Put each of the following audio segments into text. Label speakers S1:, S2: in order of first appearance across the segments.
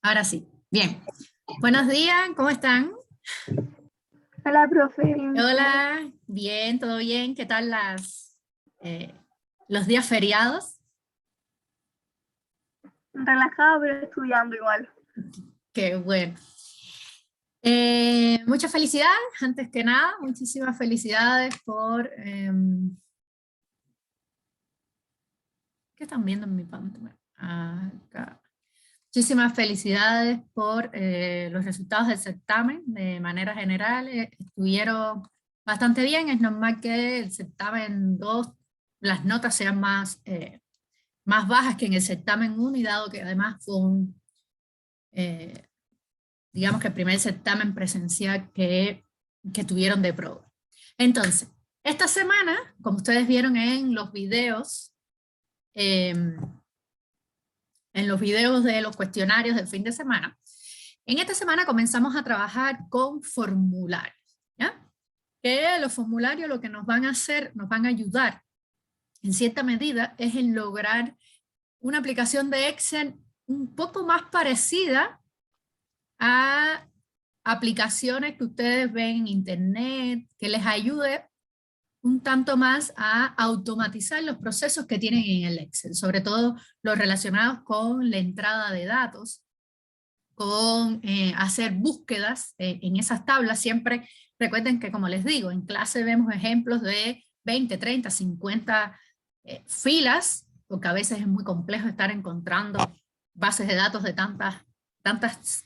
S1: Ahora sí. Bien. Buenos días, ¿cómo están?
S2: Hola, profe. Bien.
S1: Hola, bien, todo bien. ¿Qué tal los días feriados?
S2: Relajado, pero estudiando igual.
S1: Qué bueno. Muchas felicidades, antes que nada, muchísimas felicidades por... ¿qué están viendo en mi pantalla? Acá. Muchísimas felicidades por los resultados del certamen. De manera general, estuvieron bastante bien. Es normal que el certamen 2, las notas sean más bajas que en el certamen 1, y dado que además fue digamos que el primer certamen presencial que tuvieron de prueba. Entonces, esta semana, como ustedes vieron en los videos de los cuestionarios del fin de semana, en esta semana comenzamos a trabajar con formularios, ¿ya? Que los formularios lo que nos van a hacer, nos van a ayudar en cierta medida es en lograr una aplicación de Excel un poco más parecida a aplicaciones que ustedes ven en internet, que les ayude un tanto más a automatizar los procesos que tienen en el Excel, sobre todo los relacionados con la entrada de datos, con hacer búsquedas en esas tablas. Siempre recuerden que, como les digo, en clase vemos ejemplos de 20, 30, 50 filas, porque a veces es muy complejo estar encontrando bases de datos de tantas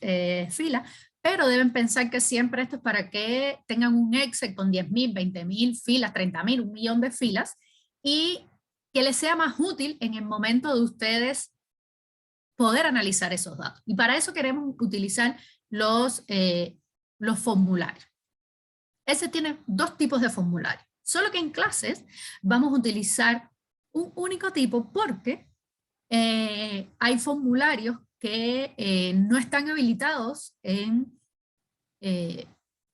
S1: filas, pero deben pensar que siempre esto es para que tengan un Excel con 10.000, 20.000 filas, 30.000, 1.000.000 de filas, y que les sea más útil en el momento de ustedes poder analizar esos datos. Y para eso queremos utilizar los formularios. Ese tiene dos tipos de formularios. Solo que en clases vamos a utilizar un único tipo porque hay formularios que no están habilitados en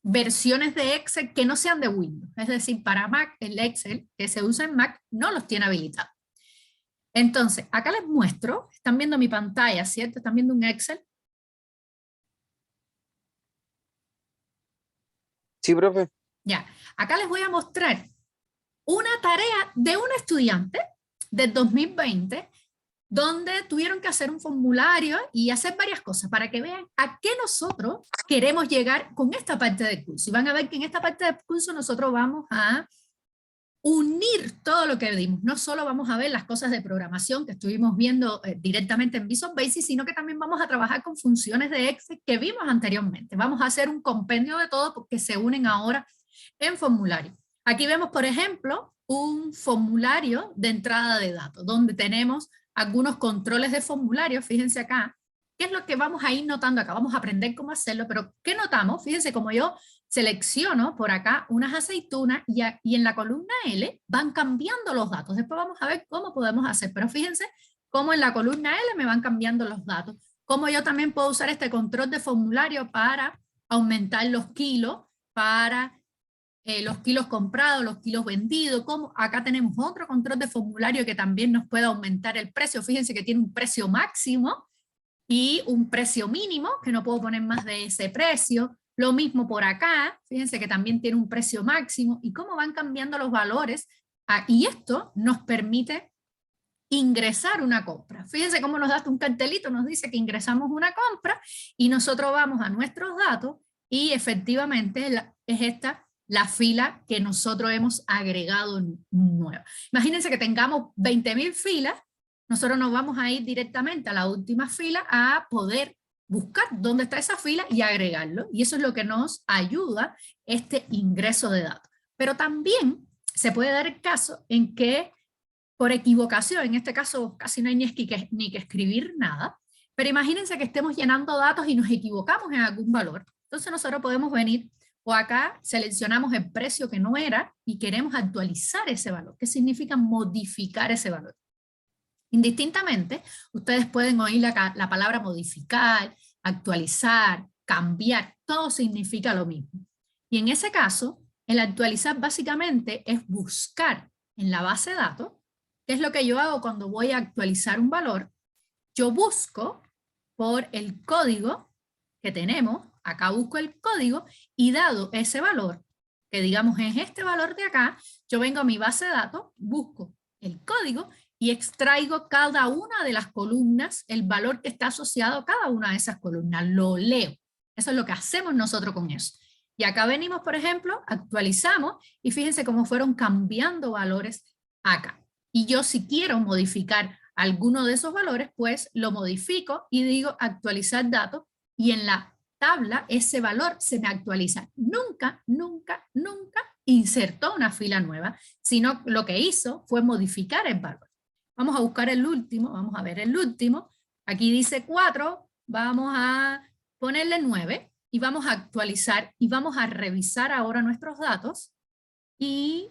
S1: versiones de Excel que no sean de Windows. Es decir, para Mac, el Excel que se usa en Mac no los tiene habilitados. Entonces, acá les muestro, están viendo mi pantalla, ¿cierto? Están viendo un Excel.
S3: Sí, profe.
S1: Ya, acá les voy a mostrar una tarea de un estudiante del 2020, donde tuvieron que hacer un formulario y hacer varias cosas para que vean a qué nosotros queremos llegar con esta parte del curso. Y van a ver que en esta parte del curso nosotros vamos a unir todo lo que vimos. No solo vamos a ver las cosas de programación que estuvimos viendo directamente en Visual Basic, sino que también vamos a trabajar con funciones de Excel que vimos anteriormente. Vamos a hacer un compendio de todo porque se unen ahora en formulario. Aquí vemos, por ejemplo, un formulario de entrada de datos, donde tenemos algunos controles de formulario. Fíjense acá, ¿qué es lo que vamos a ir notando acá? Vamos a aprender cómo hacerlo, pero ¿qué notamos? Fíjense como yo selecciono por acá unas aceitunas y en la columna L van cambiando los datos. Después vamos a ver cómo podemos hacer, pero fíjense cómo en la columna L me van cambiando los datos. Cómo yo también puedo usar este control de formulario para aumentar los kilos, para los kilos comprados, los kilos vendidos. Como acá tenemos otro control de formulario que también nos puede aumentar el precio. Fíjense que tiene un precio máximo y un precio mínimo, que no puedo poner más de ese precio. Lo mismo por acá, fíjense que también tiene un precio máximo, y cómo van cambiando los valores. Y esto nos permite ingresar una compra. Fíjense cómo nos da un cartelito, nos dice que ingresamos una compra, y nosotros vamos a nuestros datos, y efectivamente es esta la fila que nosotros hemos agregado nueva. Imagínense que tengamos 20.000 filas, nosotros nos vamos a ir directamente a la última fila a poder buscar dónde está esa fila y agregarlo, y eso es lo que nos ayuda este ingreso de datos. Pero también se puede dar el caso en que por equivocación, en este caso casi no hay ni que escribir nada, pero imagínense que estemos llenando datos y nos equivocamos en algún valor. Entonces nosotros podemos venir, o acá seleccionamos el precio que no era y queremos actualizar ese valor. ¿Qué significa modificar ese valor? Indistintamente, ustedes pueden oír la palabra modificar, actualizar, cambiar, todo significa lo mismo. Y en ese caso, el actualizar básicamente es buscar en la base de datos. ¿Qué es lo que yo hago cuando voy a actualizar un valor? Yo busco por el código que tenemos. Acá busco el código y dado ese valor, que digamos es este valor de acá, yo vengo a mi base de datos, busco el código y extraigo cada una de las columnas, el valor que está asociado a cada una de esas columnas, lo leo. Eso es lo que hacemos nosotros con eso. Y acá venimos, por ejemplo, actualizamos y fíjense cómo fueron cambiando valores acá. Y yo si quiero modificar alguno de esos valores, pues lo modifico y digo actualizar datos y en la tabla ese valor se me actualiza. Nunca, nunca, nunca insertó una fila nueva, sino lo que hizo fue modificar el valor. Vamos a buscar el último, vamos a ver el último. Aquí dice 4, vamos a ponerle 9 y vamos a actualizar y vamos a revisar ahora nuestros datos. Y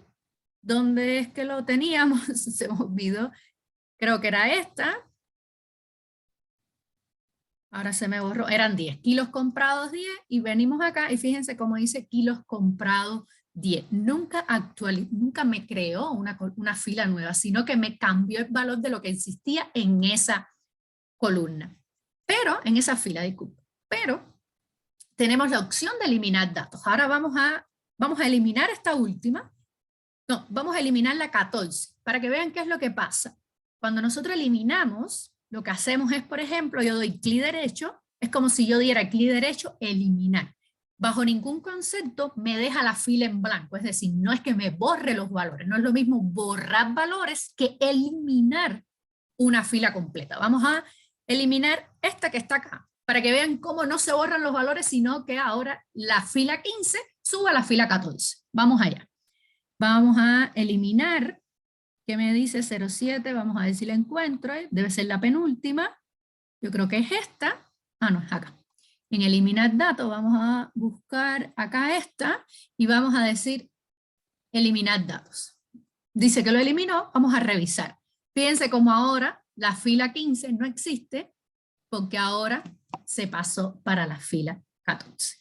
S1: ¿dónde es que lo teníamos? Se me olvidó. Creo que era esta. Ahora se me borró. Eran 10. Kilos comprados 10 y venimos acá y fíjense cómo dice kilos comprados 10. Nunca me creó una fila nueva, sino que me cambió el valor de lo que existía en esa columna. Pero, en esa fila, disculpe. Pero tenemos la opción de eliminar datos. Ahora vamos a eliminar esta última. No, vamos a eliminar la 14, para que vean qué es lo que pasa. Cuando nosotros eliminamos, lo que hacemos es, por ejemplo, yo doy clic derecho, es como si yo diera clic derecho, eliminar. Bajo ningún concepto me deja la fila en blanco, es decir, no es que me borre los valores, no es lo mismo borrar valores que eliminar una fila completa. Vamos a eliminar esta que está acá, para que vean cómo no se borran los valores, sino que ahora la fila 15 sube a la fila 14. Vamos allá. Vamos a eliminar, ¿qué me dice 07? Vamos a ver si la encuentro, debe ser la penúltima. Yo creo que es esta. Ah, no, es acá. En eliminar datos vamos a buscar acá esta y vamos a decir eliminar datos. Dice que lo eliminó, vamos a revisar. Fíjense cómo ahora la fila 15 no existe porque ahora se pasó para la fila 14.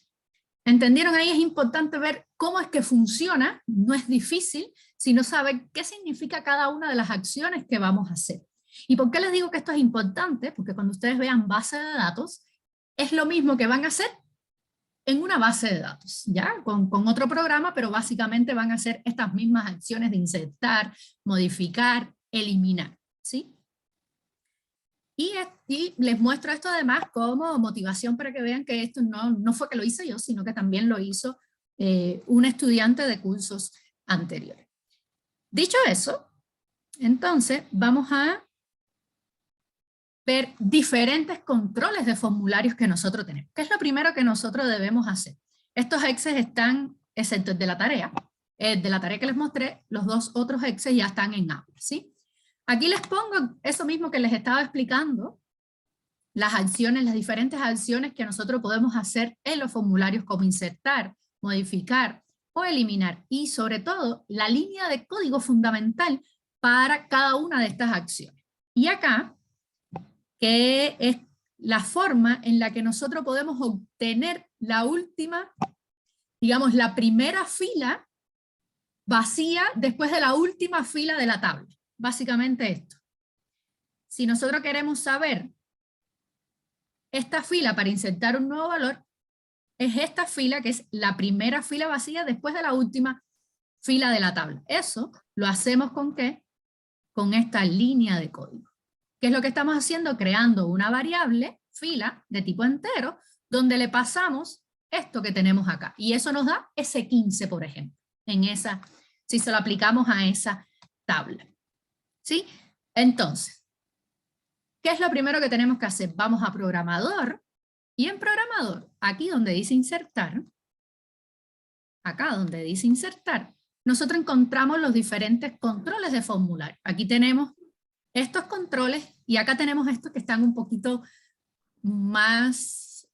S1: ¿Entendieron? Ahí es importante ver cómo es que funciona, no es difícil, sino saber qué significa cada una de las acciones que vamos a hacer. ¿Y por qué les digo que esto es importante? Porque cuando ustedes vean base de datos, es lo mismo que van a hacer en una base de datos, ¿ya? Con otro programa, pero básicamente van a hacer estas mismas acciones de insertar, modificar, eliminar, ¿sí? Y les muestro esto además como motivación para que vean que esto no fue que lo hice yo, sino que también lo hizo un estudiante de cursos anteriores. Dicho eso, entonces vamos a ver diferentes controles de formularios que nosotros tenemos. ¿Qué es lo primero que nosotros debemos hacer? Estos exes están, excepto el de la tarea que les mostré, los dos otros exes ya están en Aula, ¿sí? Aquí les pongo eso mismo que les estaba explicando, las acciones, las diferentes acciones que nosotros podemos hacer en los formularios, como insertar, modificar o eliminar, y sobre todo la línea de código fundamental para cada una de estas acciones. Y acá, que es la forma en la que nosotros podemos obtener la última, digamos, la primera fila vacía después de la última fila de la tabla. Básicamente esto. Si nosotros queremos saber esta fila para insertar un nuevo valor, es esta fila que es la primera fila vacía después de la última fila de la tabla. Eso lo hacemos ¿con qué? Con esta línea de código. ¿Qué es lo que estamos haciendo? Creando una variable, fila, de tipo entero, donde le pasamos esto que tenemos acá. Y eso nos da ese 15, por ejemplo, si se lo aplicamos a esa tabla. ¿Sí? Entonces, ¿qué es lo primero que tenemos que hacer? Vamos a programador, y en programador, aquí donde dice insertar, acá donde dice insertar, nosotros encontramos los diferentes controles de formulario. Aquí tenemos estos controles, y acá tenemos estos que están un poquito más,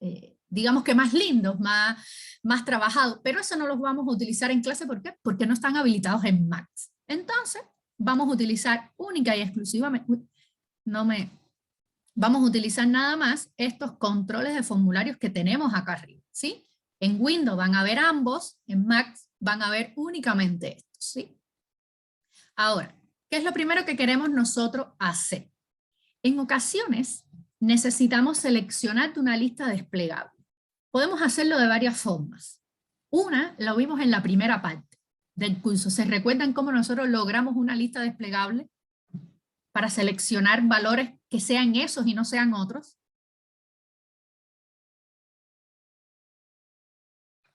S1: digamos que más lindos, más trabajados, pero eso no los vamos a utilizar en clase, ¿por qué? Porque no están habilitados en Max. Entonces, vamos a utilizar única y exclusivamente, vamos a utilizar nada más estos controles de formularios que tenemos acá arriba, ¿sí? En Windows van a ver ambos, en Mac van a ver únicamente estos, ¿sí? Ahora, ¿qué es lo primero que queremos nosotros hacer? En ocasiones, necesitamos seleccionar de una lista desplegable. Podemos hacerlo de varias formas. Una, lo vimos en la primera parte del curso. ¿Se recuerdan cómo nosotros logramos una lista desplegable para seleccionar valores que sean esos y no sean otros?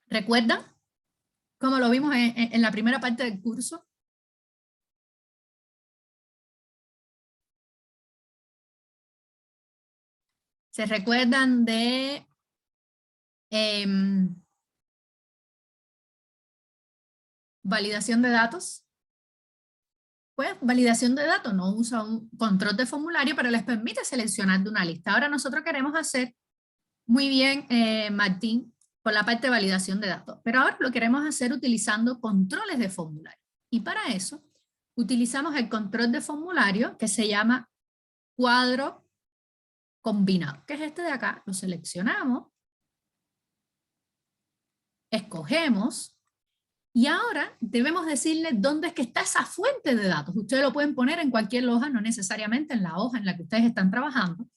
S1: ¿Recuerdan cómo lo vimos en la primera parte del curso? ¿Se recuerdan de validación de datos? Pues validación de datos no usa un control de formulario, pero les permite seleccionar de una lista. Ahora nosotros queremos hacer muy bien, Martín, por la parte de validación de datos, pero ahora lo queremos hacer utilizando controles de formulario. Y para eso utilizamos el control de formulario que se llama cuadro combinado, que es este de acá. Lo seleccionamos, escogemos, y ahora debemos decirle dónde es que está esa fuente de datos. Ustedes lo pueden poner en cualquier hoja, no necesariamente en la hoja en la que ustedes están trabajando.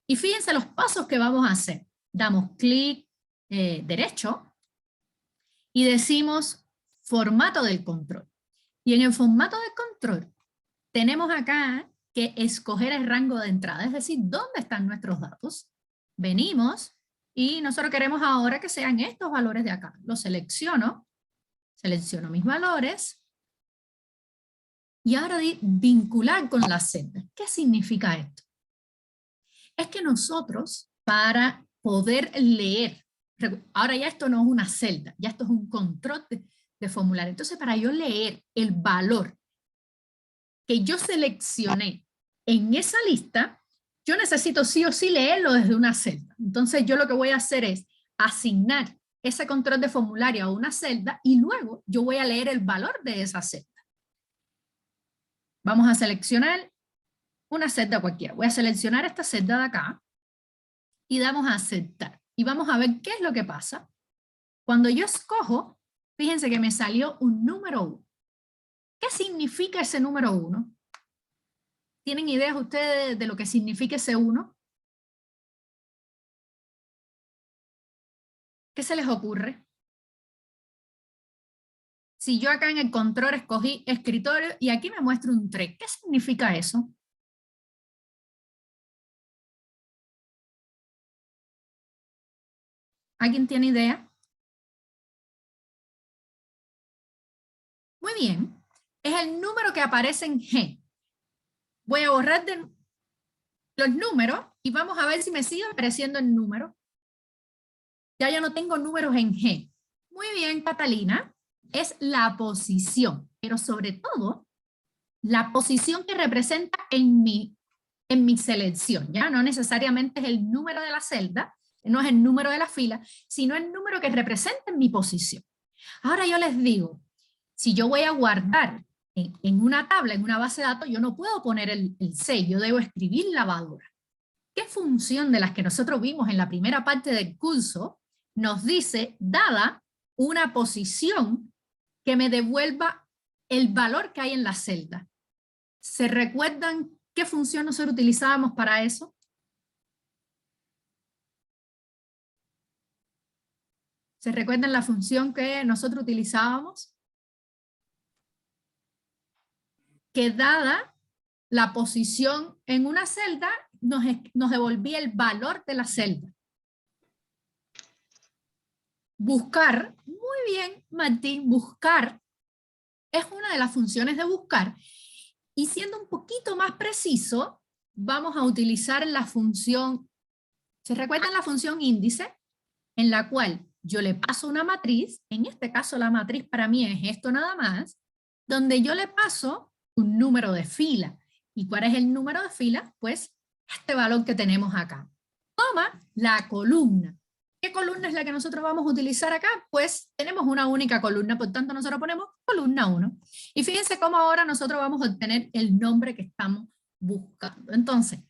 S1: Y fíjense los pasos que vamos a hacer. Damos clic derecho y decimos formato del control. Y en el formato del control tenemos acá que escoger el rango de entrada, es decir, dónde están nuestros datos. Venimos y nosotros queremos ahora que sean estos valores de acá. Los selecciono. Selecciono mis valores y ahora di vincular con la celda. ¿Qué significa esto? Es que nosotros, para poder leer, ahora ya esto no es una celda, ya esto es un control de formulario. Entonces, para yo leer el valor que yo seleccioné en esa lista, yo necesito sí o sí leerlo desde una celda. Entonces, yo lo que voy a hacer es asignar ese control de formulario a una celda y luego yo voy a leer el valor de esa celda. Vamos a seleccionar una celda cualquiera. Voy a seleccionar esta celda de acá y damos a aceptar. Y vamos a ver qué es lo que pasa. Cuando yo escojo, fíjense que me salió un número 1. ¿Qué significa ese número 1? ¿Tienen ideas ustedes de lo que significa ese 1? ¿Qué se les ocurre? Si yo acá en el control escogí escritorio y aquí me muestra un 3, ¿qué significa eso? ¿Alguien tiene idea? Muy bien. Es el número que aparece en G. Voy a borrar los números y vamos a ver si me sigue apareciendo el número. Ya yo no tengo números en G. Muy bien, Catalina. Es la posición, pero sobre todo, la posición que representa en mi selección. Ya no necesariamente es el número de la celda, no es el número de la fila, sino el número que representa en mi posición. Ahora yo les digo, si yo voy a guardar en una tabla, en una base de datos, yo no puedo poner el 6, yo debo escribir lavadora. ¿Qué función de las que nosotros vimos en la primera parte del curso nos dice, dada una posición que me devuelva el valor que hay en la celda? ¿Se recuerdan qué función nosotros utilizábamos para eso? ¿Se recuerdan la función que nosotros utilizábamos? Que dada la posición en una celda, nos devolvía el valor de la celda. Buscar, muy bien, Martín, buscar es una de las funciones de buscar. Y siendo un poquito más preciso, vamos a utilizar la función, ¿se recuerdan la función índice? En la cual yo le paso una matriz, en este caso la matriz para mí es esto nada más, donde yo le paso un número de fila. ¿Y cuál es el número de fila? Pues este valor que tenemos acá. Toma la columna. ¿Qué columna es la que nosotros vamos a utilizar acá? Pues tenemos una única columna, por tanto nosotros ponemos columna 1. Y fíjense cómo ahora nosotros vamos a obtener el nombre que estamos buscando. Entonces,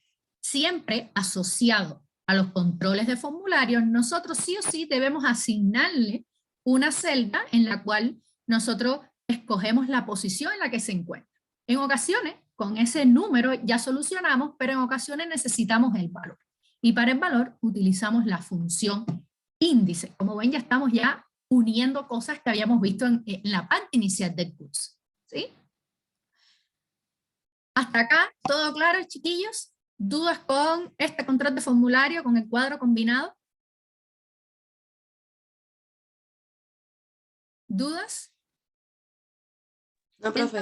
S1: siempre asociado a los controles de formularios, nosotros sí o sí debemos asignarle una celda en la cual nosotros escogemos la posición en la que se encuentra. En ocasiones, con ese número ya solucionamos, pero en ocasiones necesitamos el valor. Y para el valor utilizamos la función índice. Como ven, ya estamos uniendo cosas que habíamos visto en la parte inicial del curso. ¿Sí? Hasta acá, ¿todo claro, chiquillos? ¿Dudas con este control de formulario, con el cuadro combinado? ¿Dudas?
S3: No, profe.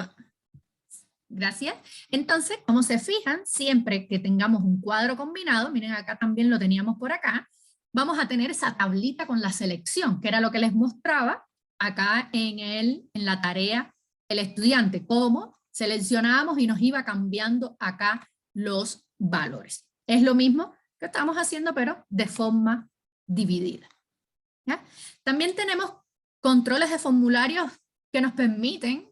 S1: Gracias. Entonces, como se fijan, siempre que tengamos un cuadro combinado, miren acá también lo teníamos por acá, vamos a tener esa tablita con la selección, que era lo que les mostraba acá en la tarea el estudiante, cómo seleccionábamos y nos iba cambiando acá los valores. Es lo mismo que estamos haciendo, pero de forma dividida. ¿Ya? También tenemos controles de formularios que nos permiten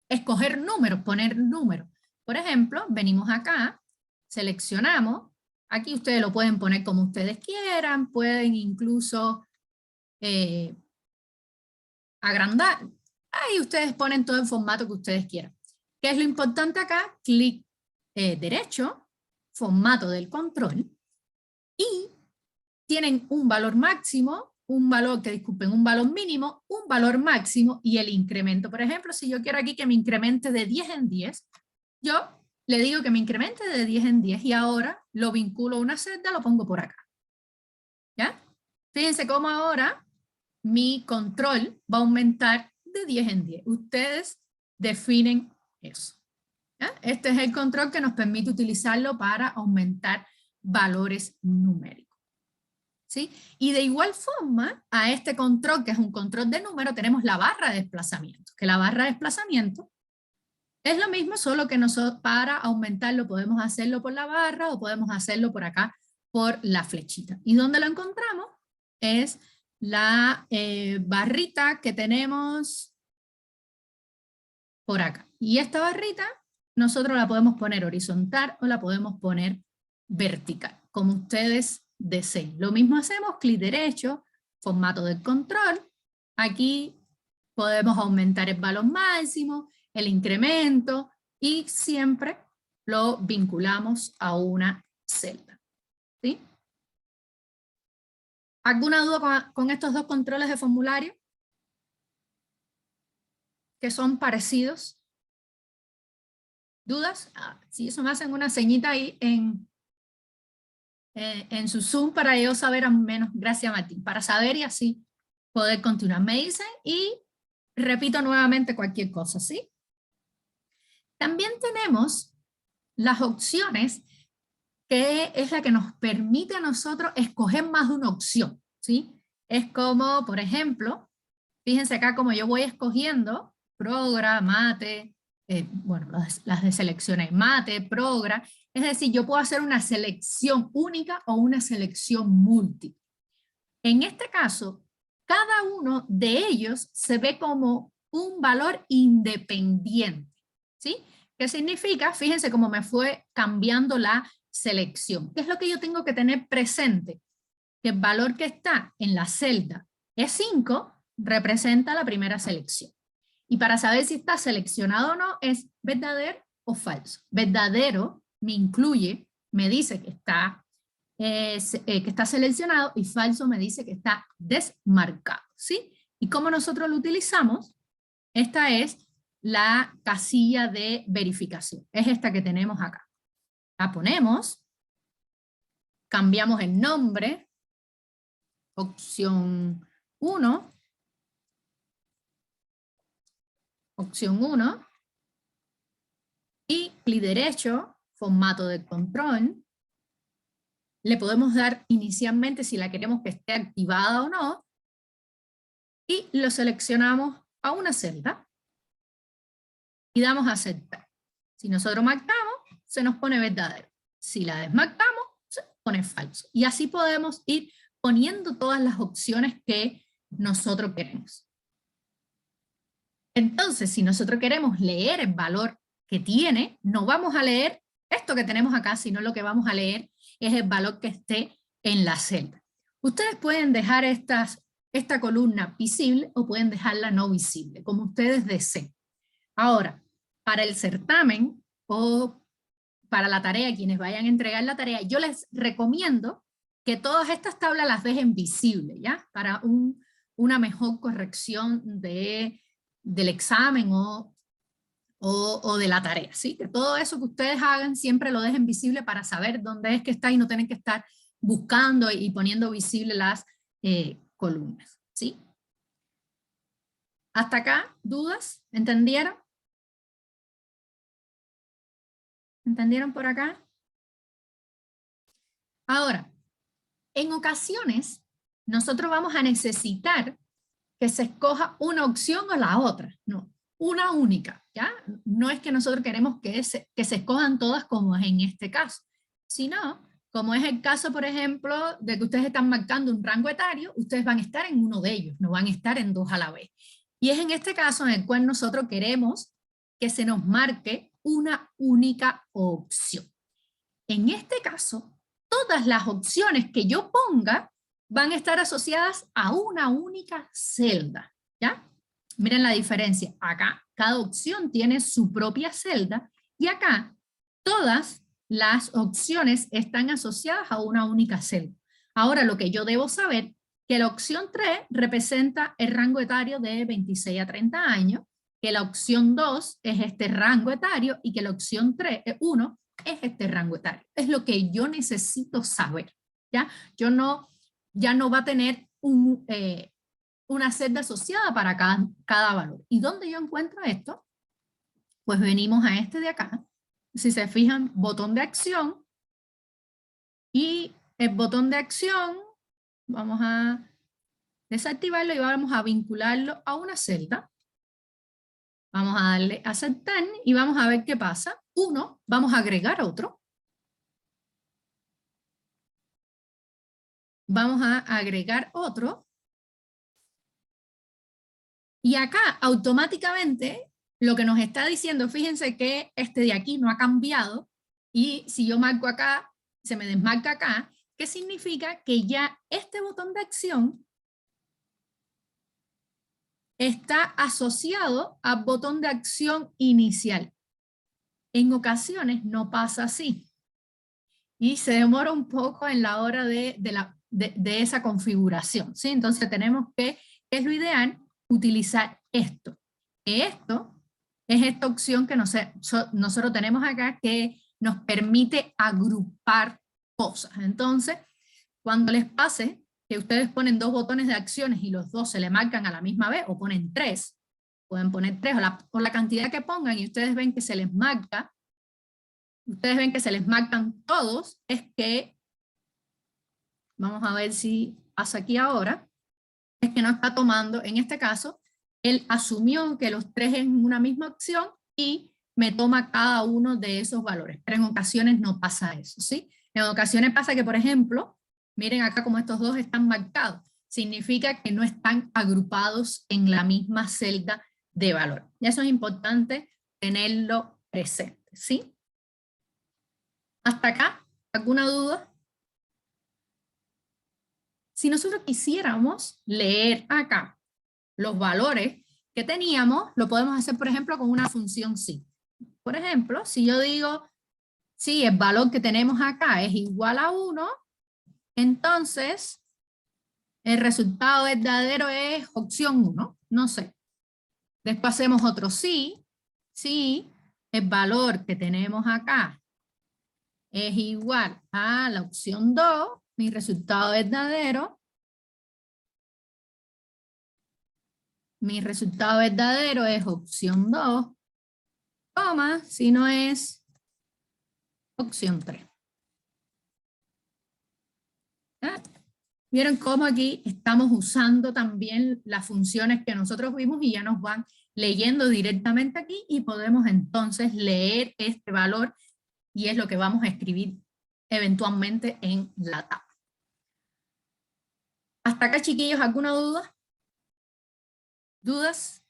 S1: escoger números, poner números. Por ejemplo, venimos acá, seleccionamos, aquí ustedes lo pueden poner como ustedes quieran, pueden incluso agrandar, ahí ustedes ponen todo el formato que ustedes quieran. ¿Qué es lo importante acá? Clic derecho, formato del control, y tienen un valor máximo, un valor mínimo, un valor máximo y el incremento. Por ejemplo, si yo quiero aquí que me incremente de 10 en 10, yo le digo que me incremente de 10 en 10 y ahora lo vinculo a una celda, lo pongo por acá. ¿Ya? Fíjense cómo ahora mi control va a aumentar de 10 en 10. Ustedes definen eso. ¿Ya? Este es el control que nos permite utilizarlo para aumentar valores numéricos. ¿Sí? Y de igual forma, a este control, que es un control de número, tenemos la barra de desplazamiento, que la barra de desplazamiento es lo mismo, solo que nosotros para aumentarlo podemos hacerlo por la barra o podemos hacerlo por acá, por la flechita. ¿Y dónde lo encontramos? Es la barrita que tenemos por acá. Y esta barrita nosotros la podemos poner horizontal o la podemos poner vertical, como ustedes deseen. Lo mismo hacemos, clic derecho, formato del control. Aquí podemos aumentar el valor máximo, el incremento, y siempre lo vinculamos a una celda. ¿Sí? ¿Alguna duda con estos dos controles de formulario? Que son parecidos. ¿Dudas? Si eso me hacen una ceñita ahí en su Zoom para yo saber al menos, gracias Martín, para saber y así poder continuar. Me dicen y repito nuevamente cualquier cosa, ¿sí? También tenemos las opciones, que es la que nos permite a nosotros escoger más de una opción, ¿sí? Es como, por ejemplo, fíjense acá como yo voy escogiendo Progra, Mate, bueno, las de selecciones, Mate, Progra, es decir, yo puedo hacer una selección única o una selección múltiple. En este caso, cada uno de ellos se ve como un valor independiente, ¿sí? ¿Qué significa? Fíjense cómo me fue cambiando la selección. ¿Qué es lo que yo tengo que tener presente? Que el valor que está en la celda E5 representa la primera selección. Y para saber si está seleccionado o no, es verdadero o falso. Verdadero me incluye, me dice que está seleccionado, y falso me dice que está desmarcado, ¿sí? ¿Y cómo nosotros lo utilizamos? Esta es la casilla de verificación. Es esta que tenemos acá. La ponemos, cambiamos el nombre, opción 1, opción 1, y clic derecho, formato de control. Le podemos dar inicialmente si la queremos que esté activada o no, y lo seleccionamos a una celda y damos a aceptar. Si nosotros marcamos, se nos pone verdadero. Si la desmarcamos, se pone falso. Y así podemos ir poniendo todas las opciones que nosotros queremos. Entonces, si nosotros queremos leer el valor que tiene, no vamos a leer esto que tenemos acá, sino lo que vamos a leer es el valor que esté en la celda. Ustedes pueden dejar esta columna visible o pueden dejarla no visible, como ustedes deseen. Ahora, para el certamen o para la tarea, quienes vayan a entregar la tarea, yo les recomiendo que todas estas tablas las dejen visibles, ¿ya? Para una mejor corrección del examen o de la tarea, ¿sí? Que todo eso que ustedes hagan siempre lo dejen visible para saber dónde es que está y no tienen que estar buscando y poniendo visible las columnas, ¿sí? ¿Hasta acá? ¿Dudas? ¿Entendieron? ¿Entendieron por acá? Ahora, en ocasiones, nosotros vamos a necesitar que se escoja una opción o la otra, no, una única, ¿ya? No es que nosotros queremos que se escojan todas como es en este caso, sino, como es el caso, por ejemplo, de que ustedes están marcando un rango etario, ustedes van a estar en uno de ellos, no van a estar en dos a la vez. Y es en este caso en el cual nosotros queremos que se nos marque una única opción. En este caso, todas las opciones que yo ponga van a estar asociadas a una única celda, ¿ya? Miren la diferencia. Acá cada opción tiene su propia celda y acá todas las opciones están asociadas a una única celda. Ahora lo que yo debo saber, que la opción 3 representa el rango etario de 26 a 30 años, que la opción 2 es este rango etario y que la opción 1 es este rango etario. Es lo que yo necesito saber, ¿ya? Ya no va a tener una celda asociada para cada valor. ¿Y dónde yo encuentro esto? Pues venimos a este de acá. Si se fijan, botón de acción. Y el botón de acción, vamos a desactivarlo y vamos a vincularlo a una celda. Vamos a darle a aceptar y vamos a ver qué pasa. Uno, vamos a agregar otro. Vamos a agregar otro. Y acá automáticamente lo que nos está diciendo, fíjense que este de aquí no ha cambiado, y si yo marco acá, se me desmarca acá, ¿qué significa? Que ya este botón de acción está asociado al botón de acción inicial. En ocasiones no pasa así. Y se demora un poco en la hora de esa configuración, ¿sí? Entonces tenemos que, es lo ideal, utilizar esto. Esto es esta opción que nosotros tenemos acá que nos permite agrupar cosas. Entonces, cuando les pase que ustedes ponen dos botones de acciones y los dos se le marcan a la misma vez, o ponen tres, pueden poner tres, o la cantidad que pongan y ustedes ven que se les marca, ustedes ven que se les marcan todos, es que, vamos a ver si pasa aquí ahora, es que no está tomando, en este caso, él asumió que los tres en una misma opción y me toma cada uno de esos valores, pero en ocasiones no pasa eso, ¿sí? En ocasiones pasa que, por ejemplo, miren acá como estos dos están marcados, significa que no están agrupados en la misma celda de valor. Y eso es importante tenerlo presente, ¿sí? ¿Hasta acá? ¿Alguna duda? Si nosotros quisiéramos leer acá los valores que teníamos, lo podemos hacer, por ejemplo, con una función sí. Por ejemplo, si yo digo, sí, el valor que tenemos acá es igual a 1, entonces el resultado verdadero es opción 1, no sé. Después hacemos otro sí, sí, el valor que tenemos acá es igual a la opción 2, mi resultado verdadero es opción 2, coma, si no es opción 3. ¿Ah? ¿Vieron cómo aquí estamos usando también las funciones que nosotros vimos y ya nos van leyendo directamente aquí y podemos entonces leer este valor y es lo que vamos a escribir eventualmente en la tabla? ¿Hasta acá, chiquillos, alguna duda? ¿Dudas?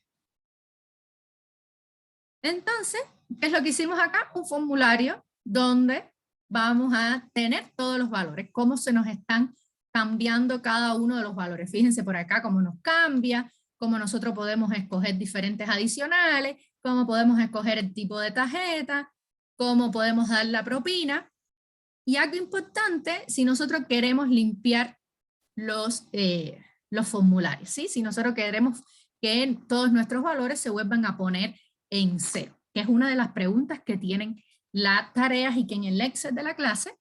S1: Entonces, ¿qué es lo que hicimos acá? Un formulario donde vamos a tener todos los valores, cómo se nos están cambiando cada uno de los valores. Fíjense por acá cómo nos cambia, cómo nosotros podemos escoger diferentes adicionales, cómo podemos escoger el tipo de tarjeta, cómo podemos dar la propina. Y algo importante, si nosotros queremos limpiar los formularios, ¿sí? Si nosotros queremos que todos nuestros valores se vuelvan a poner en cero, que es una de las preguntas que tienen las tareas y que en el Excel de la clase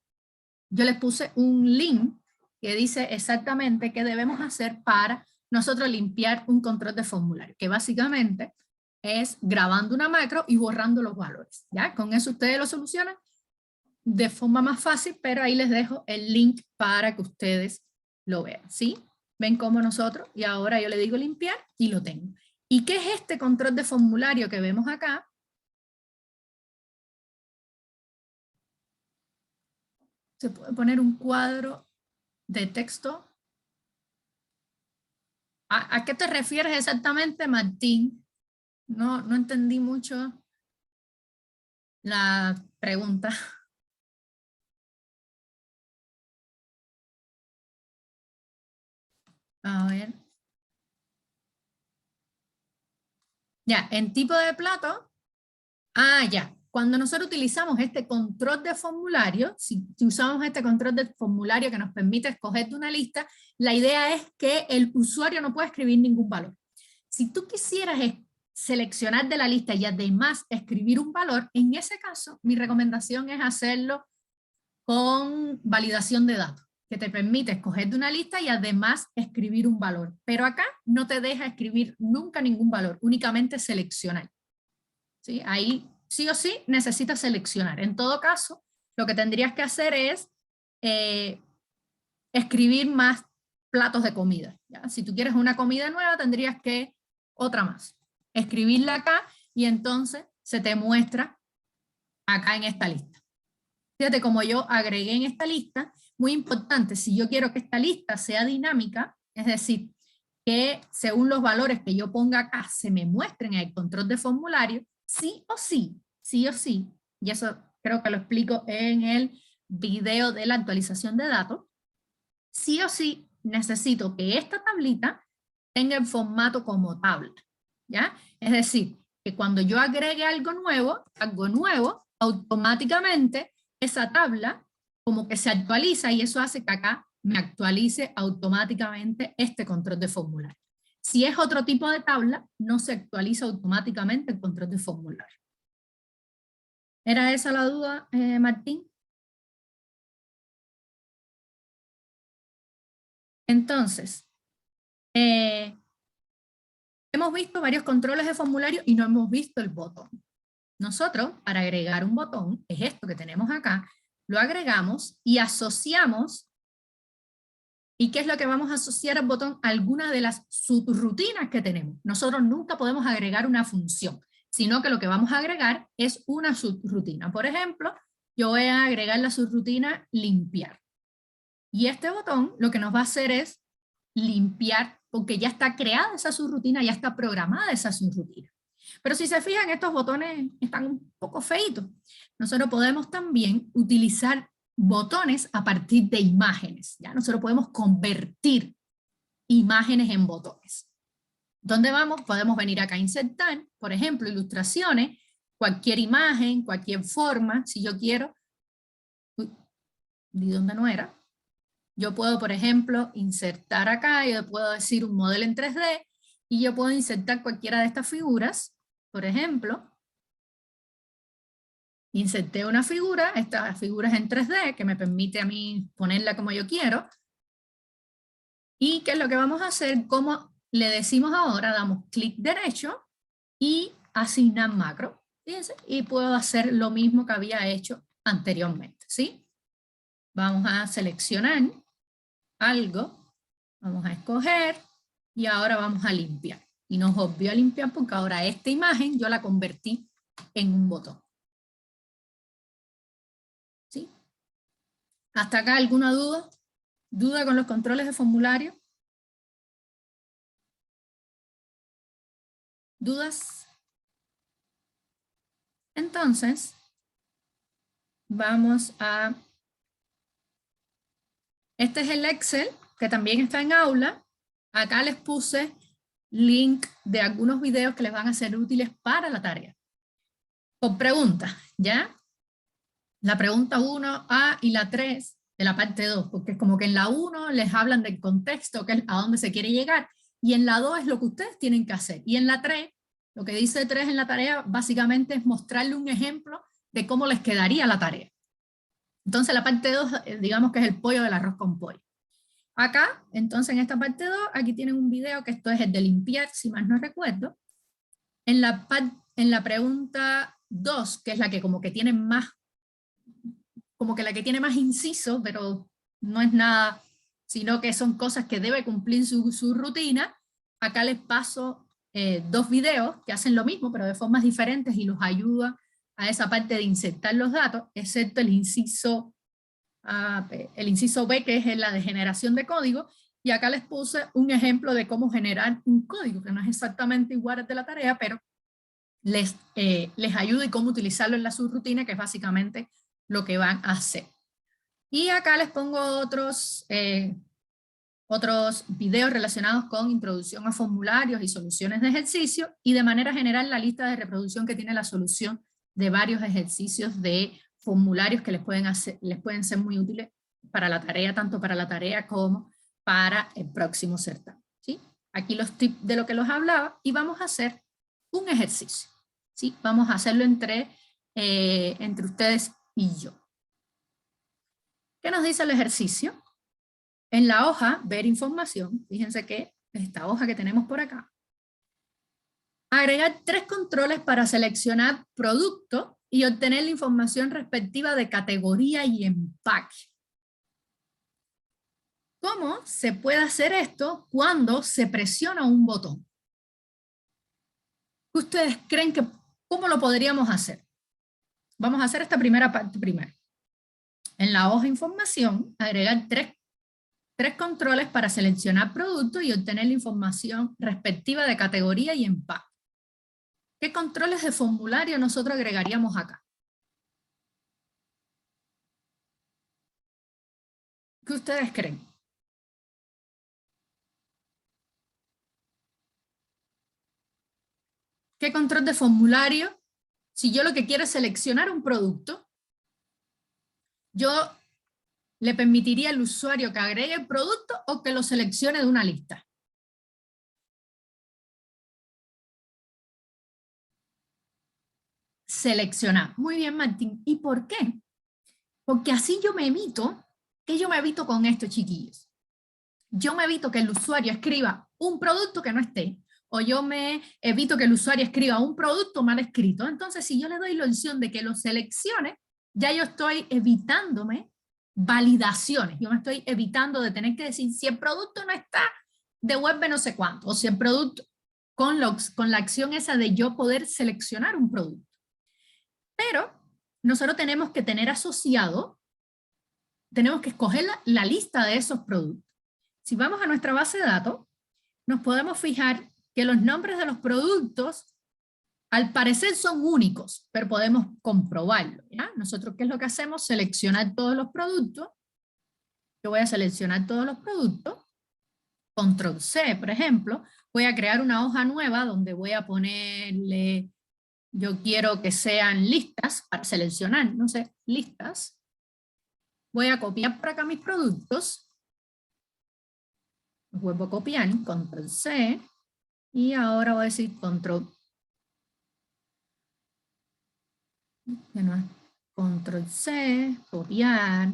S1: yo les puse un link que dice exactamente qué debemos hacer para nosotros limpiar un control de formulario, que básicamente es grabando una macro y borrando los valores, ¿ya? Con eso ustedes lo solucionan de forma más fácil, pero ahí les dejo el link para que ustedes lo vean, ¿sí? Ven cómo nosotros, y ahora yo le digo limpiar y lo tengo. ¿Y qué es este control de formulario que vemos acá? Se puede poner un cuadro de texto. ¿A qué te refieres exactamente, Martín? No entendí mucho la pregunta. A ver. Ya, en tipo de plato. Ya. Cuando nosotros utilizamos este control de formulario, si usamos este control de formulario que nos permite escoger de una lista, la idea es que el usuario no puede escribir ningún valor. Si tú quisieras seleccionar de la lista y además escribir un valor, en ese caso mi recomendación es hacerlo con validación de datos, que te permite escoger de una lista y además escribir un valor. Pero acá no te deja escribir nunca ningún valor, únicamente seleccionar. ¿Sí? Ahí sí o sí necesitas seleccionar. En todo caso, lo que tendrías que hacer es escribir más platos de comida, ¿ya? Si tú quieres una comida nueva, tendrías que otra más. Escribirla acá y entonces se te muestra acá en esta lista. Fíjate como yo agregué en esta lista, muy importante, si yo quiero que esta lista sea dinámica, es decir, que según los valores que yo ponga acá se me muestren en el control de formulario, sí o sí, y eso creo que lo explico en el video de la actualización de datos, sí o sí necesito que esta tablita tenga el formato como tabla, ¿ya? Es decir, que cuando yo agregue algo nuevo, automáticamente esa tabla como que se actualiza y eso hace que acá me actualice automáticamente este control de formulario. Si es otro tipo de tabla, no se actualiza automáticamente el control de formulario. ¿Era esa la duda, Martín? Entonces, hemos visto varios controles de formulario y no hemos visto el botón. Nosotros, para agregar un botón, es esto que tenemos acá, lo agregamos y asociamos. ¿Y qué es lo que vamos a asociar al botón? Alguna de las subrutinas que tenemos. Nosotros nunca podemos agregar una función, sino que lo que vamos a agregar es una subrutina. Por ejemplo, yo voy a agregar la subrutina limpiar. Y este botón lo que nos va a hacer es limpiar, porque ya está creada esa subrutina, ya está programada esa subrutina. Pero si se fijan, estos botones están un poco feitos. Nosotros podemos también utilizar botones a partir de imágenes, ¿ya? Nosotros podemos convertir imágenes en botones. ¿Dónde vamos? Podemos venir acá a insertar, por ejemplo, ilustraciones, cualquier imagen, cualquier forma, si yo quiero. Uy, ¿de dónde no era? Yo puedo, por ejemplo, insertar acá, yo puedo decir un modelo en 3D, y yo puedo insertar cualquiera de estas figuras, por ejemplo, inserté una figura, esta figura es en 3D, que me permite a mí ponerla como yo quiero, y ¿qué es lo que vamos a hacer? Como le decimos ahora, damos clic derecho, y asignar macro, fíjense, y puedo hacer lo mismo que había hecho anteriormente, ¿sí? Vamos a seleccionar algo, vamos a escoger y ahora vamos a limpiar. Y nos volvió a limpiar porque ahora esta imagen yo la convertí en un botón. ¿Sí? ¿Hasta acá alguna duda? ¿Duda con los controles de formulario? ¿Dudas? Entonces, vamos a... Este es el Excel, que también está en aula. Acá les puse link de algunos videos que les van a ser útiles para la tarea. Por pregunta, ¿ya? la pregunta 1A y la 3 de la parte 2, porque es como que en la 1 les hablan del contexto, que es a dónde se quiere llegar, y en la 2 es lo que ustedes tienen que hacer. Y en la 3, lo que dice 3 en la tarea, básicamente es mostrarle un ejemplo de cómo les quedaría la tarea. Entonces la parte 2, digamos que es el pollo del arroz con pollo. Acá, entonces en esta parte 2, aquí tienen un video que esto es el de limpiar, si más no recuerdo. En la pregunta 2, que es la que como que tiene más, como que la que tiene más inciso, pero no es nada, sino que son cosas que debe cumplir su rutina, acá les paso 2 videos que hacen lo mismo, pero de formas diferentes y los ayuda a esa parte de insertar los datos, excepto el inciso B, que es la de generación de código, y acá les puse un ejemplo de cómo generar un código, que no es exactamente igual al de la tarea, pero les ayuda y cómo utilizarlo en la subrutina, que es básicamente lo que van a hacer. Y acá les pongo otros videos relacionados con introducción a formularios y soluciones de ejercicio, y de manera general la lista de reproducción que tiene la solución de varios ejercicios de formularios que les pueden ser muy útiles para la tarea, tanto para la tarea como para el próximo certamen, ¿sí? Aquí los tips de lo que los hablaba, y vamos a hacer un ejercicio, ¿sí? Vamos a hacerlo entre ustedes y yo. ¿Qué nos dice el ejercicio? En la hoja, ver información, fíjense que esta hoja que tenemos por acá, agregar 3 controles para seleccionar producto y obtener la información respectiva de categoría y empaque. ¿Cómo se puede hacer esto cuando se presiona un botón? ¿Qué ustedes creen que, cómo lo podríamos hacer? Vamos a hacer esta primera parte primero. En la hoja información, agregar 3 controles para seleccionar productos y obtener la información respectiva de categoría y empaque. ¿Qué controles de formulario nosotros agregaríamos acá? ¿Qué ustedes creen? ¿Qué control de formulario? Si yo lo que quiero es seleccionar un producto, yo le permitiría al usuario que agregue el producto o que lo seleccione de una lista. Seleccionar. Muy bien, Martín. ¿Y por qué? Porque así yo me evito, ¿qué yo me evito con esto, chiquillos? Yo me evito que el usuario escriba un producto que no esté, o yo me evito que el usuario escriba un producto mal escrito. Entonces, si yo le doy la opción de que lo seleccione, ya yo estoy evitándome validaciones. Yo me estoy evitando de tener que decir si el producto no está, devuelve no sé cuánto, o si el producto, con la acción esa de yo poder seleccionar un producto. Pero nosotros tenemos que tener asociado, tenemos que escoger la lista de esos productos. Si vamos a nuestra base de datos, nos podemos fijar que los nombres de los productos al parecer son únicos, pero podemos comprobarlo, ¿ya? Nosotros, ¿qué es lo que hacemos? Seleccionar todos los productos. Yo voy a seleccionar todos los productos. Control C, por ejemplo. Voy a crear una hoja nueva donde voy a ponerle, yo quiero que sean listas para seleccionar, no sé, listas. Voy a copiar por acá mis productos. Los vuelvo a copiar, Control C. Y ahora voy a decir Control C, copiar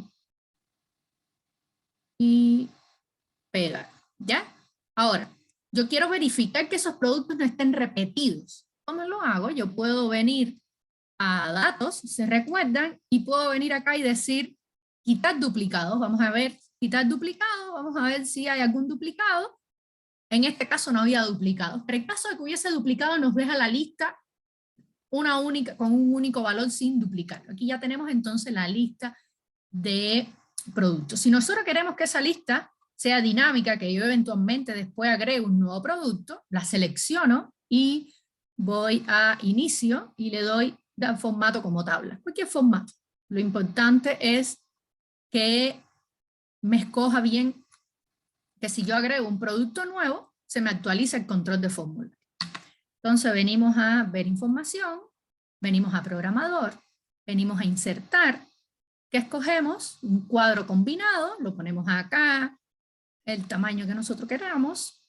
S1: y pegar, ¿ya? Ahora, yo quiero verificar que esos productos no estén repetidos. ¿Cómo lo hago? Yo puedo venir a datos, se recuerdan, y puedo venir acá y decir quitar duplicados. Vamos a ver, quitar duplicados, vamos a ver si hay algún duplicado. En este caso no había duplicados, pero en caso de que hubiese duplicado nos deja la lista con un único valor sin duplicar. Aquí ya tenemos entonces la lista de productos. Si nosotros queremos que esa lista sea dinámica, que yo eventualmente después agregue un nuevo producto, la selecciono y voy a inicio y le doy formato como tabla. Cualquier formato. Lo importante es que me escoja bien, que si yo agrego un producto nuevo, se me actualiza el control de formulario. Entonces venimos a ver información, venimos a programador, venimos a insertar, ¿Qué escogemos? Un cuadro combinado, lo ponemos acá, el tamaño que nosotros queramos.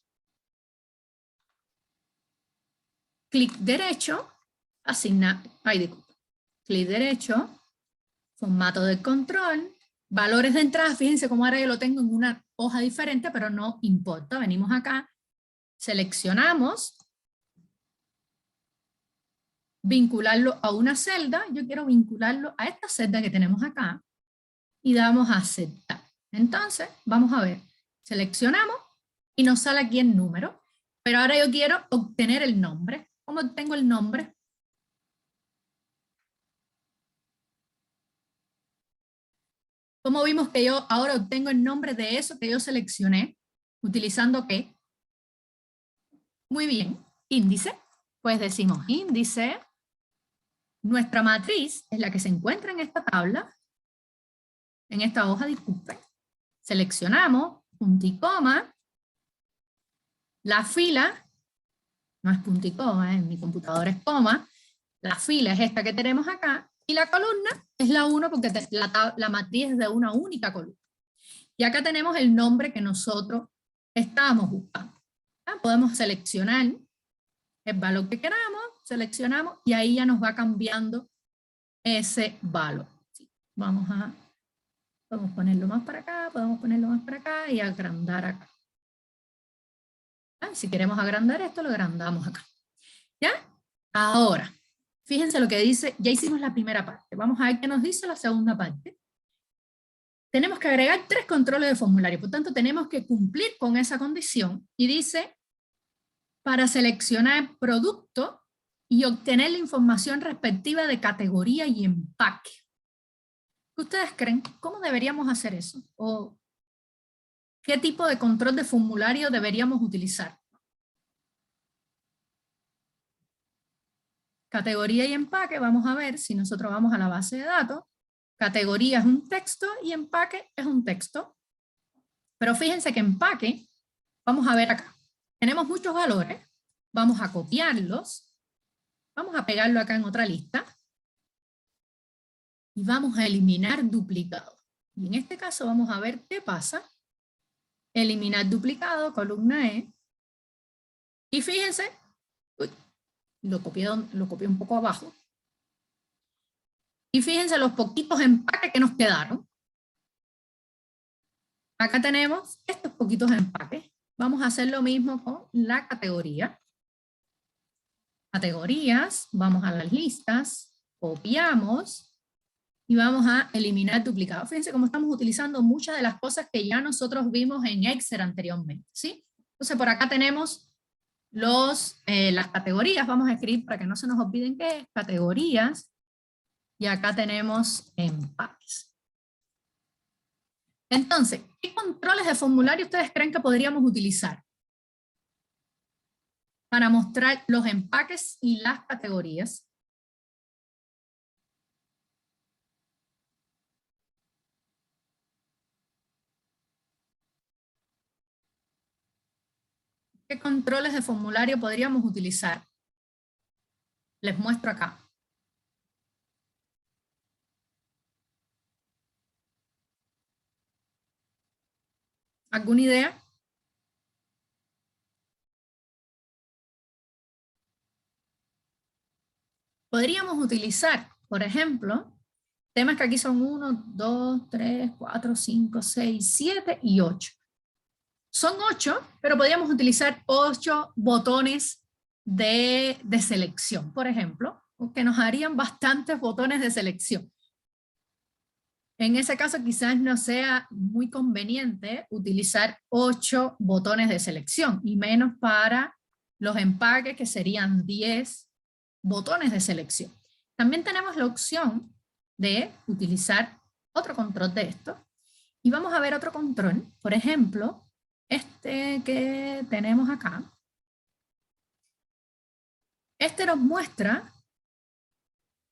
S1: Clic derecho, asignar, clic derecho, formato de control, valores de entrada, fíjense cómo ahora yo lo tengo en una hoja diferente, pero no importa, venimos acá, seleccionamos, vincularlo a una celda, yo quiero vincularlo a esta celda que tenemos acá, y damos a aceptar. Entonces, vamos a ver, seleccionamos, y nos sale aquí el número, pero ahora yo quiero obtener el nombre. ¿Cómo obtengo el nombre? ¿Cómo vimos que yo ahora obtengo el nombre de eso que yo seleccioné? ¿Utilizando qué? Muy bien, índice. Pues decimos índice. Nuestra matriz es la que se encuentra en esta tabla, en esta hoja, disculpen. Seleccionamos, punto y coma. La fila, no es punto y coma, en mi computadora es coma. La fila es esta que tenemos acá. Y la columna es la 1 porque la matriz es de una única columna. Y acá tenemos el nombre que nosotros estábamos buscando. Podemos seleccionar el valor que queramos, seleccionamos y ahí ya nos va cambiando ese valor. Podemos ponerlo más para acá, podemos ponerlo más para acá y agrandar acá. Si queremos agrandar esto, lo agrandamos acá. ¿Ya? Ahora, fíjense lo que dice, ya hicimos la primera parte. Vamos a ver qué nos dice la segunda parte. Tenemos que agregar 3 controles de formulario, por tanto tenemos que cumplir con esa condición y dice, para seleccionar producto y obtener la información respectiva de categoría y empaque. ¿Qué ustedes creen? ¿Cómo deberíamos hacer eso? ¿O qué tipo de control de formulario deberíamos utilizar? Categoría y empaque, vamos a ver si nosotros vamos a la base de datos. Categoría es un texto y empaque es un texto. Pero fíjense que empaque, vamos a ver acá. Tenemos muchos valores, vamos a copiarlos, vamos a pegarlo acá en otra lista y vamos a eliminar duplicado. Y en este caso vamos a ver qué pasa. Eliminar duplicado, columna E. Y fíjense, lo copié un poco abajo. Y fíjense los poquitos empaques que nos quedaron. Acá tenemos estos poquitos empaques. Vamos a hacer lo mismo con la categoría. Categorías, vamos a las listas, copiamos y vamos a eliminar duplicado. Fíjense cómo estamos utilizando muchas de las cosas que ya nosotros vimos en Excel anteriormente, ¿sí? Entonces por acá tenemos las categorías, vamos a escribir para que no se nos olviden qué es, categorías, y acá tenemos empaques. Entonces, ¿qué controles de formulario ustedes creen que podríamos utilizar para mostrar los empaques y las categorías? ¿Qué controles de formulario podríamos utilizar? Les muestro acá. ¿Alguna idea? Podríamos utilizar, por ejemplo, temas que aquí son 1, 2, 3, 4, 5, 6, 7 y 8. Son 8, pero podríamos utilizar 8 botones de selección, por ejemplo, que nos harían bastantes botones de selección. En ese caso quizás no sea muy conveniente utilizar 8 botones de selección, y menos para los empaques que serían 10 botones de selección. También tenemos la opción de utilizar otro control de esto. Y vamos a ver otro control, por ejemplo, este que tenemos acá. Este nos muestra,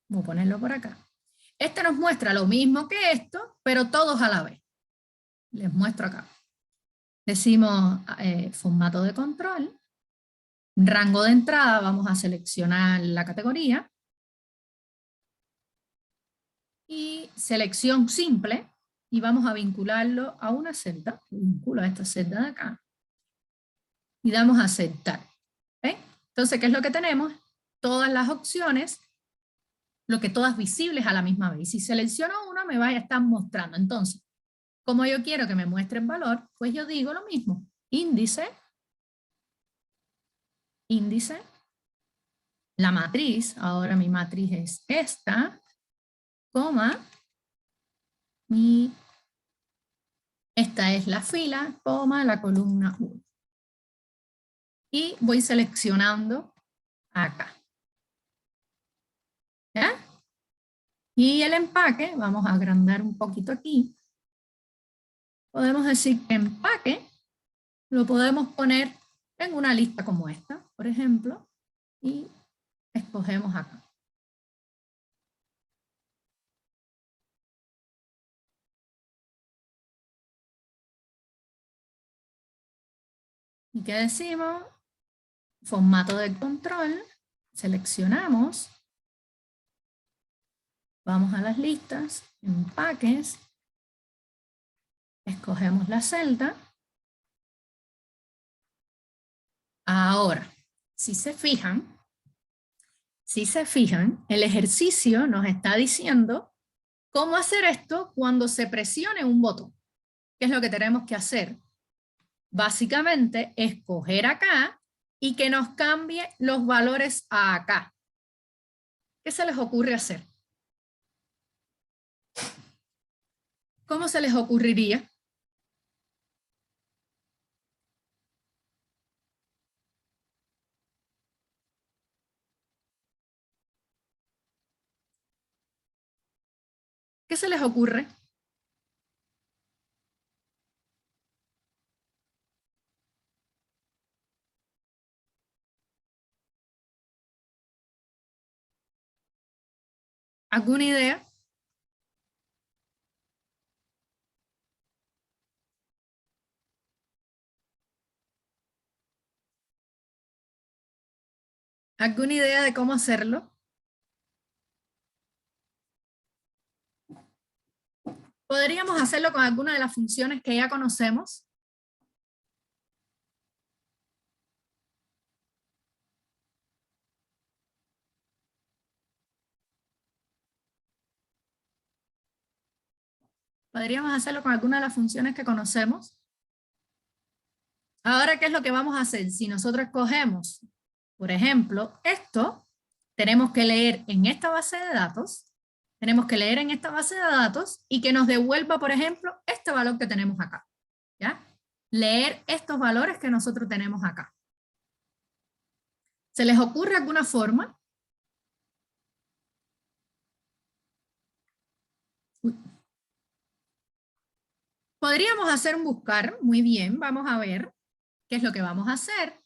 S1: voy a ponerlo por acá. Este nos muestra lo mismo que esto, pero todos a la vez. Les muestro acá. Decimos formato de control. Rango de entrada, vamos a seleccionar la categoría. y selección simple, y vamos a vincularlo a una celda. Vinculo a esta celda de acá, y damos a aceptar. ¿Okay? Entonces, ¿qué es lo que tenemos? Todas las opciones, lo que todas visibles a la misma vez. Y si selecciono una, me va a estar mostrando. Entonces, como yo quiero que me muestre el valor, pues yo digo lo mismo. Índice, índice, la matriz, ahora mi matriz es esta, coma, esta es la fila, coma, la columna 1. Y voy seleccionando acá. ¿Ya? Y el empaque, vamos a agrandar un poquito aquí. Podemos decir que empaque lo podemos poner en una lista como esta, por ejemplo, y escogemos acá. ¿Y qué decimos? Formato de control, seleccionamos, vamos a las listas, empaques, escogemos la celda. Ahora, si se fijan, el ejercicio nos está diciendo cómo hacer esto cuando se presione un botón. ¿Qué es lo que tenemos que hacer? Básicamente, escoger acá y que nos cambie los valores a acá. ¿Qué se les ocurre hacer? ¿Cómo se les ocurriría? ¿Qué se les ocurre? ¿Alguna idea? ¿Alguna idea de cómo hacerlo? ¿Podríamos hacerlo con alguna de las funciones que ya conocemos? ¿Podríamos hacerlo con alguna de las funciones que conocemos? Ahora, ¿qué es lo que vamos a hacer? Si nosotros cogemos, por ejemplo, esto, tenemos que leer en esta base de datos, y que nos devuelva, por ejemplo, este valor que tenemos acá. ¿Ya? Leer estos valores que nosotros tenemos acá. ¿Se les ocurre alguna forma? Podríamos hacer un buscar, muy bien, vamos a ver qué es lo que vamos a hacer.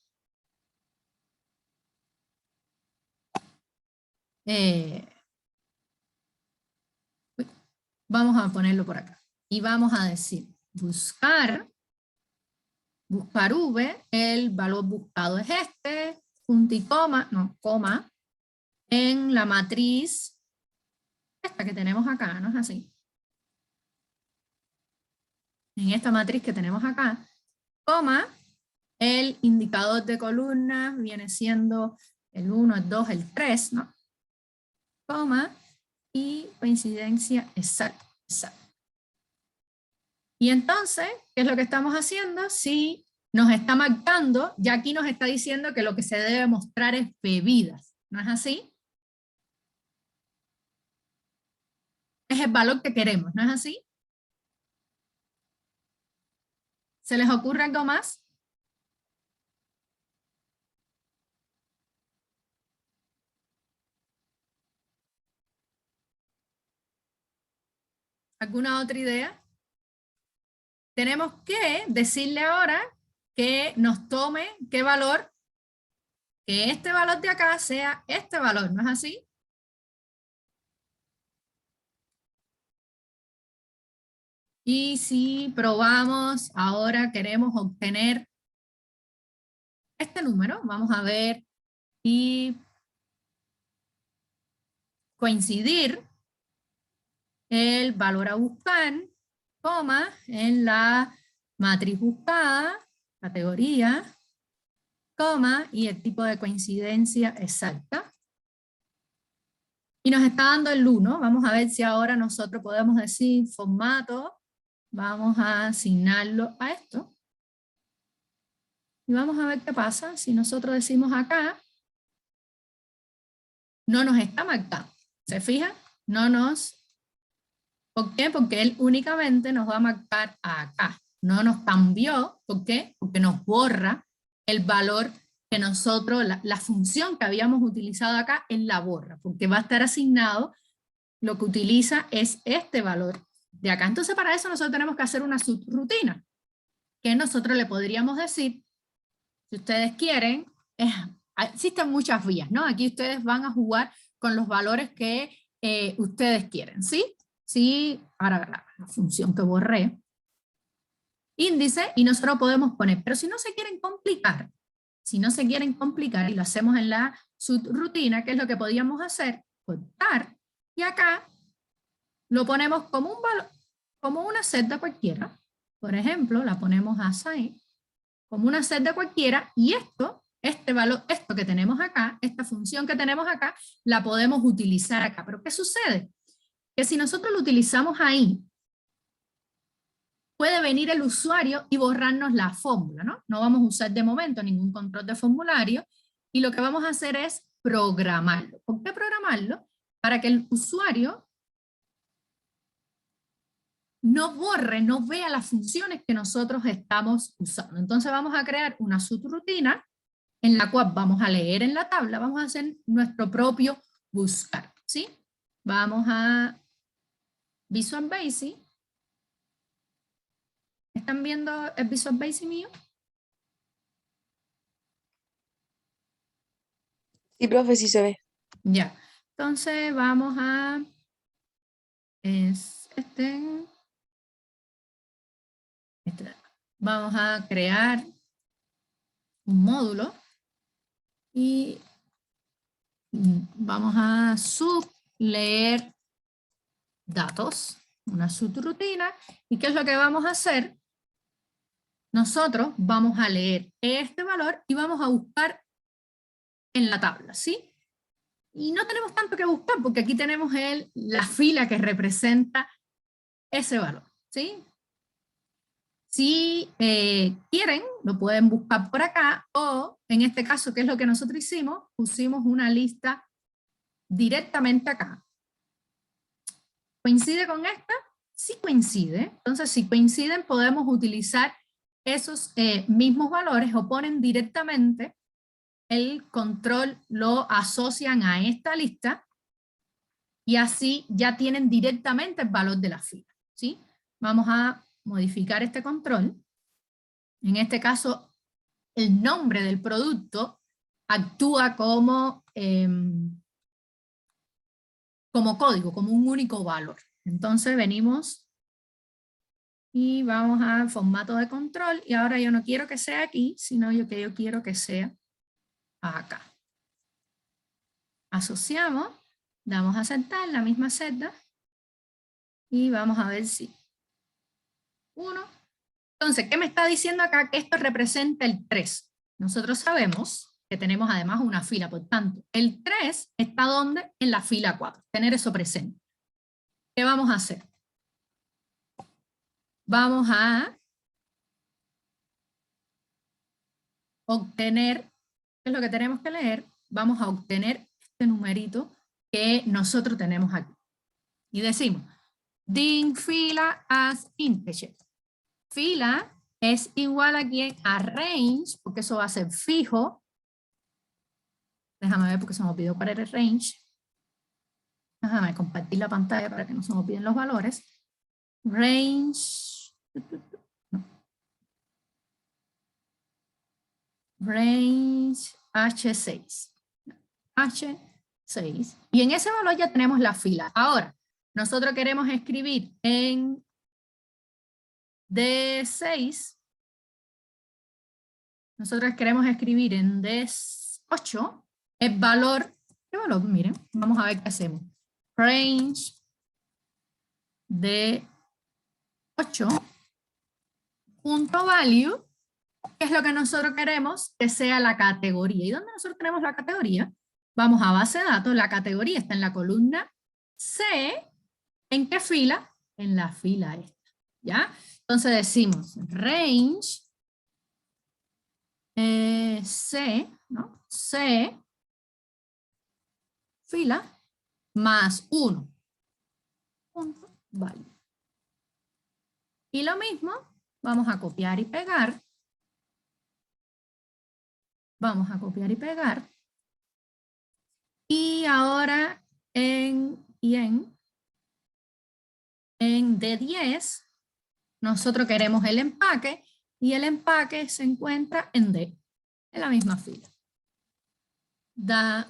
S1: Vamos a ponerlo por acá. Y vamos a decir, buscar V, el valor buscado es este, punto y coma, no, coma, en la matriz, esta que tenemos acá, ¿no es así? En esta matriz que tenemos acá, coma, el indicador de columnas viene siendo el 1, el 2, el 3, ¿no? Coma, y coincidencia exacta. Y entonces, ¿qué es lo que estamos haciendo? Si nos está marcando, ya aquí nos está diciendo que lo que se debe mostrar es bebidas, ¿no es así? Es el valor que queremos, ¿no es así? ¿Se les ocurre algo más? ¿Alguna otra idea? Tenemos que decirle ahora que nos tome qué valor, que este valor de acá sea este valor, ¿no es así? Y si probamos, ahora queremos obtener este número, vamos a ver y coincidir el valor a buscar, coma, en la matriz buscada, categoría, coma, y el tipo de coincidencia exacta. Y nos está dando el 1. Vamos a ver si ahora nosotros podemos decir formato. Vamos a asignarlo a esto. Y vamos a ver qué pasa si nosotros decimos acá. No nos está marcando. ¿Se fijan? No nos... ¿Por qué? Porque él únicamente nos va a marcar acá. No nos cambió. ¿Por qué? Porque nos borra el valor que nosotros, la función que habíamos utilizado acá, él la borra. Porque va a estar asignado, lo que utiliza es este valor de acá. Entonces para eso nosotros tenemos que hacer una subrutina. Que nosotros le podríamos decir, si ustedes quieren, existen muchas vías, ¿no? Aquí ustedes van a jugar con los valores que ustedes quieren, ¿sí? Sí, ahora la función que borré, índice, y nosotros podemos poner, pero si no se quieren complicar y lo hacemos en la subrutina, ¿qué es lo que podríamos hacer? Cortar, y acá lo ponemos como un valor, como una celda cualquiera. Por ejemplo, la ponemos assign, como una celda cualquiera, y este valor, esto que tenemos acá, esta función que tenemos acá, la podemos utilizar acá. Pero ¿qué sucede? Que si nosotros lo utilizamos ahí, puede venir el usuario y borrarnos la fórmula, ¿no? No vamos a usar de momento ningún control de formulario, y lo que vamos a hacer es programarlo. ¿Por qué programarlo? Para que el usuario no borre, no vea las funciones que nosotros estamos usando. Entonces vamos a crear una subrutina en la cual vamos a leer en la tabla, vamos a hacer nuestro propio buscar, ¿sí? Vamos a Visual Basic. ¿Están viendo el Visual Basic mío?
S3: Sí, profe, sí se ve.
S1: Ya. Entonces vamos a... Vamos a crear un módulo y vamos a subleer datos, una subrutina. ¿Y qué es lo que vamos a hacer? Nosotros vamos a leer este valor y vamos a buscar en la tabla, ¿sí? Y no tenemos tanto que buscar porque aquí tenemos la fila que representa ese valor, ¿sí? Si quieren, lo pueden buscar por acá, o en este caso, ¿qué es lo que nosotros hicimos? Pusimos una lista directamente acá. ¿Coincide con esta? Sí coincide. Entonces, si coinciden, podemos utilizar esos mismos valores o ponen directamente el control, lo asocian a esta lista y así ya tienen directamente el valor de la fila, ¿sí? Vamos a modificar este control. En este caso, el nombre del producto actúa como, como código, como un único valor. Entonces venimos y vamos al formato de control, y ahora yo no quiero que sea aquí, sino yo quiero que sea acá. Asociamos, damos a aceptar la misma celda, y vamos a ver si 1. Entonces, ¿qué me está diciendo acá? Que esto representa el 3. Nosotros sabemos que tenemos además una fila, por tanto, el 3 está ¿dónde? En la fila 4. Tener eso presente. ¿Qué vamos a hacer? Vamos a obtener, ¿qué es lo que tenemos que leer? Vamos a obtener este numerito que nosotros tenemos aquí. Y decimos, din fila as integer. Fila es igual aquí a range, porque eso va a ser fijo. Déjame ver porque se me olvidó cuál era el range. Déjame compartir la pantalla para que no se me olviden los valores. Range. No. Range H6. H6. Y en ese valor ya tenemos la fila. Ahora, nosotros queremos escribir en D6. Nosotros queremos escribir en D8 el valor. ¿Qué valor? Miren, vamos a ver qué hacemos. Range de 8, punto value, que es lo que nosotros queremos que sea la categoría. ¿Y dónde nosotros tenemos la categoría? Vamos a base de datos, la categoría está en la columna C. ¿En qué fila? En la fila esta, ¿ya? Entonces decimos range C, ¿no? C, fila, más 1, punto value. Y lo mismo, vamos a copiar y pegar. Vamos a copiar y pegar. Y ahora en D10, nosotros queremos el empaque, y el empaque se encuentra en D, en la misma fila.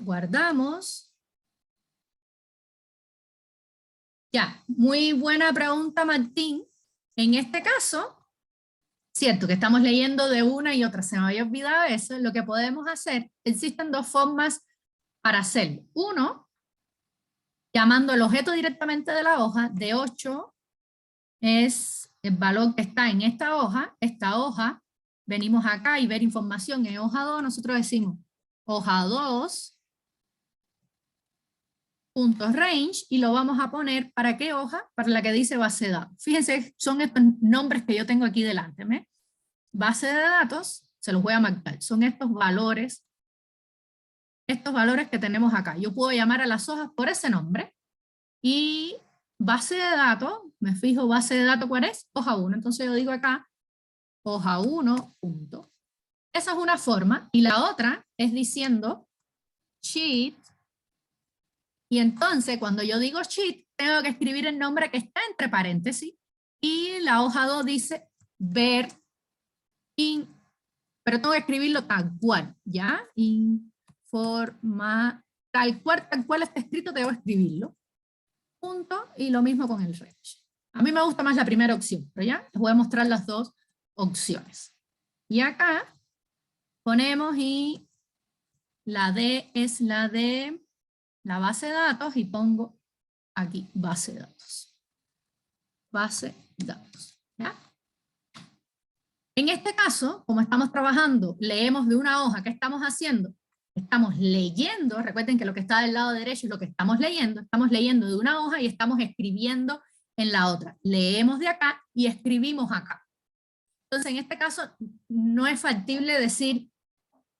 S1: Guardamos. Ya, muy buena pregunta, Martín. En este caso, cierto que estamos leyendo de una y otra, se me había olvidado eso. Lo que podemos hacer, existen dos formas para hacerlo. Uno, llamando el objeto directamente de la hoja. De 8 es el valor que está en esta hoja, venimos acá y ver información en hoja 2, nosotros decimos hoja 2, punto range, y lo vamos a poner, ¿para qué hoja? Para la que dice base de datos. Fíjense, son estos nombres que yo tengo aquí delante. ¿Ve? Base de datos, se los voy a marcar, son estos valores que tenemos acá. Yo puedo llamar a las hojas por ese nombre, y base de datos, me fijo base de datos, ¿cuál es? Hoja 1, entonces yo digo acá, hoja 1, punto. Esa es una forma, y la otra es diciendo sheet. Y entonces, cuando yo digo sheet, tengo que escribir el nombre que está entre paréntesis, y la hoja 2 dice ver in, pero tengo que escribirlo tal cual, ¿ya? Informa, tal cual está escrito, tengo que escribirlo. Punto, y lo mismo con el range. A mí me gusta más la primera opción, pero ya les voy a mostrar las dos opciones. Y acá ponemos, y la D es la de la base de datos, y pongo aquí base de datos. Base de datos. ¿Ya? En este caso, como estamos trabajando, leemos de una hoja, ¿qué estamos haciendo? Estamos leyendo, recuerden que lo que está del lado derecho es lo que estamos leyendo de una hoja y estamos escribiendo en la otra. Leemos de acá y escribimos acá. Entonces, en este caso, no es factible decir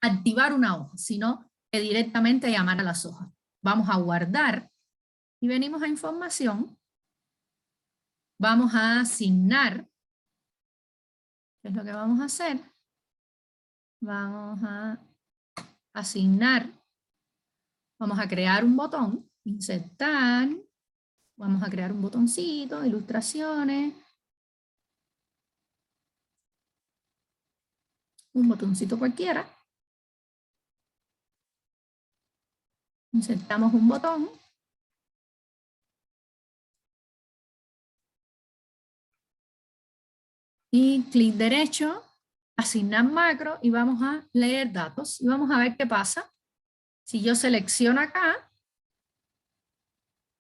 S1: activar una hoja, sino que directamente llamar a las hojas. Vamos a guardar y venimos a información. Vamos a asignar. ¿Qué es lo que vamos a hacer? Vamos a asignar. Vamos a crear un botón, insertar. Vamos a crear un botoncito, ilustraciones. Un botoncito cualquiera. Insertamos un botón. Y clic derecho, asignar macro, y vamos a leer datos. Y vamos a ver qué pasa. Si yo selecciono acá,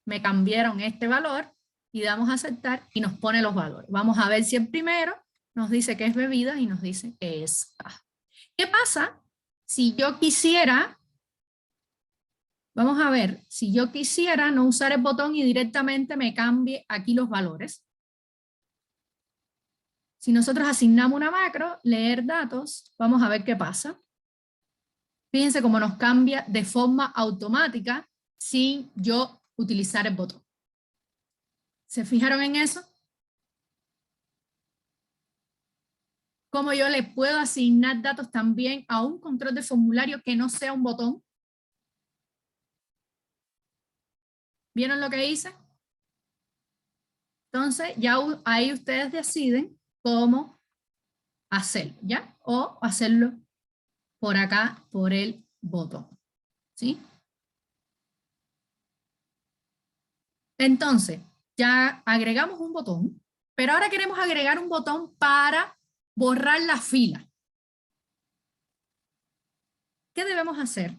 S1: me cambiaron este valor, y damos a aceptar y nos pone los valores. Vamos a ver si el primero nos dice que es bebida y nos dice que es caja. ¿Qué pasa si yo quisiera, vamos a ver, si yo quisiera no usar el botón y directamente me cambie aquí los valores? Si nosotros asignamos una macro, leer datos, vamos a ver qué pasa. Fíjense cómo nos cambia de forma automática sin yo utilizar el botón. ¿Se fijaron en eso? Cómo yo le puedo asignar datos también a un control de formulario que no sea un botón. ¿Vieron lo que hice? Entonces, ya ahí ustedes deciden cómo hacerlo, ¿ya? O hacerlo por acá, por el botón, ¿sí? Entonces, ya agregamos un botón, pero ahora queremos agregar un botón para borrar la fila. ¿Qué debemos hacer?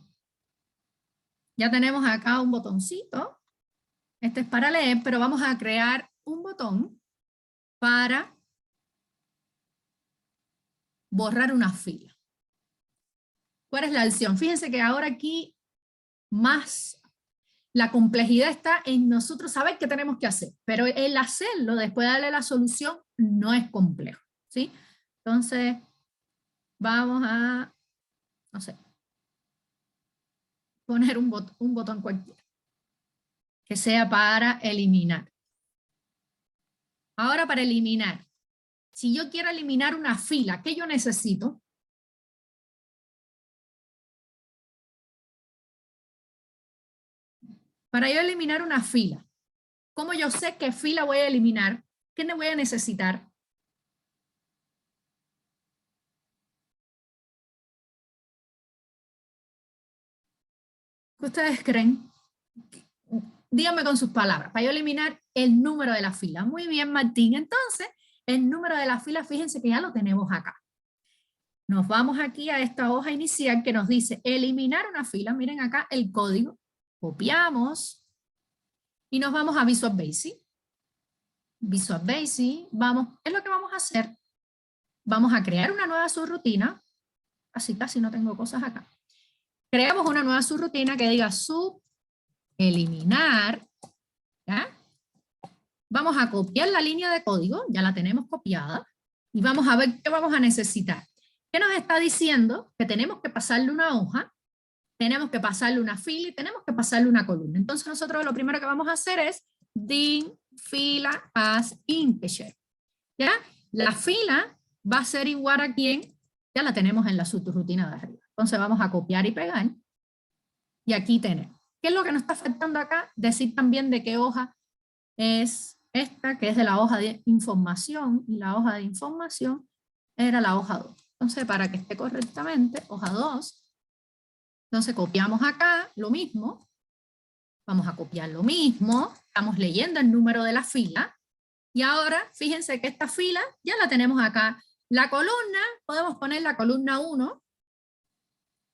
S1: Ya tenemos acá un botoncito. Este es para leer, pero vamos a crear un botón para borrar una fila. ¿Cuál es la acción? Fíjense que ahora aquí más la complejidad está en nosotros saber qué tenemos que hacer, pero el hacerlo, después de darle la solución, no es complejo, ¿sí? Entonces, vamos a, no sé, poner un botón cualquiera, que sea para eliminar. Ahora para eliminar, si yo quiero eliminar una fila, ¿qué yo necesito? Para yo eliminar una fila, ¿cómo yo sé qué fila voy a eliminar? ¿Qué me voy a necesitar? ¿Qué ustedes creen? Díganme con sus palabras, para yo eliminar el número de la fila. Muy bien, Martín. Entonces, el número de la fila, fíjense que ya lo tenemos acá. Nos vamos aquí a esta hoja inicial que nos dice eliminar una fila. Miren acá el código. Copiamos y nos vamos a Visual Basic. Visual Basic, vamos, ¿qué es lo que vamos a hacer? Vamos a crear una nueva subrutina. Así casi no tengo cosas acá. Creamos una nueva subrutina que diga eliminar, ¿ya? Vamos a copiar la línea de código, ya la tenemos copiada, y vamos a ver qué vamos a necesitar. ¿Qué nos está diciendo? Que tenemos que pasarle una hoja, tenemos que pasarle una fila y tenemos que pasarle una columna. Entonces nosotros lo primero que vamos a hacer es din fila as integer. ¿Ya? La fila va a ser igual a quién, ya la tenemos en la subrutina de arriba. Entonces vamos a copiar y pegar, y aquí tenemos. ¿Qué es lo que nos está faltando acá? Decir también de qué hoja es esta, que es de la hoja de información, y la hoja de información era la hoja 2. Entonces, para que esté correctamente, hoja 2, entonces copiamos acá lo mismo, vamos a copiar lo mismo, estamos leyendo el número de la fila, y ahora fíjense que esta fila ya la tenemos acá. La columna, podemos poner la columna 1,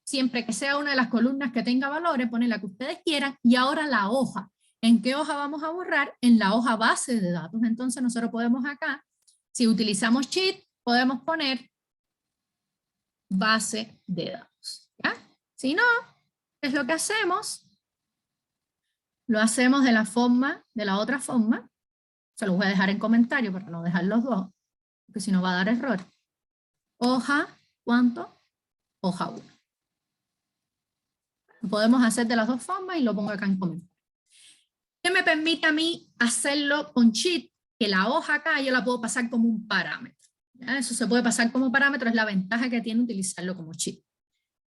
S1: siempre que sea una de las columnas que tenga valores, ponen la que ustedes quieran, y ahora la hoja. ¿En qué hoja vamos a borrar? En la hoja base de datos. Entonces nosotros podemos acá, si utilizamos Sheet, podemos poner base de datos. ¿Ya? Si no, ¿qué es lo que hacemos? Lo hacemos de la forma, de la otra forma. Se los voy a dejar en comentario para no dejar los dos, porque si no va a dar error. Hoja, ¿cuánto? Hoja 1. Lo podemos hacer de las dos formas y lo pongo acá en comentario. ¿Qué me permite a mí hacerlo con Sheet? Que la hoja acá yo la puedo pasar como un parámetro. ¿Ya? Eso se puede pasar como parámetro, es la ventaja que tiene utilizarlo como Sheet.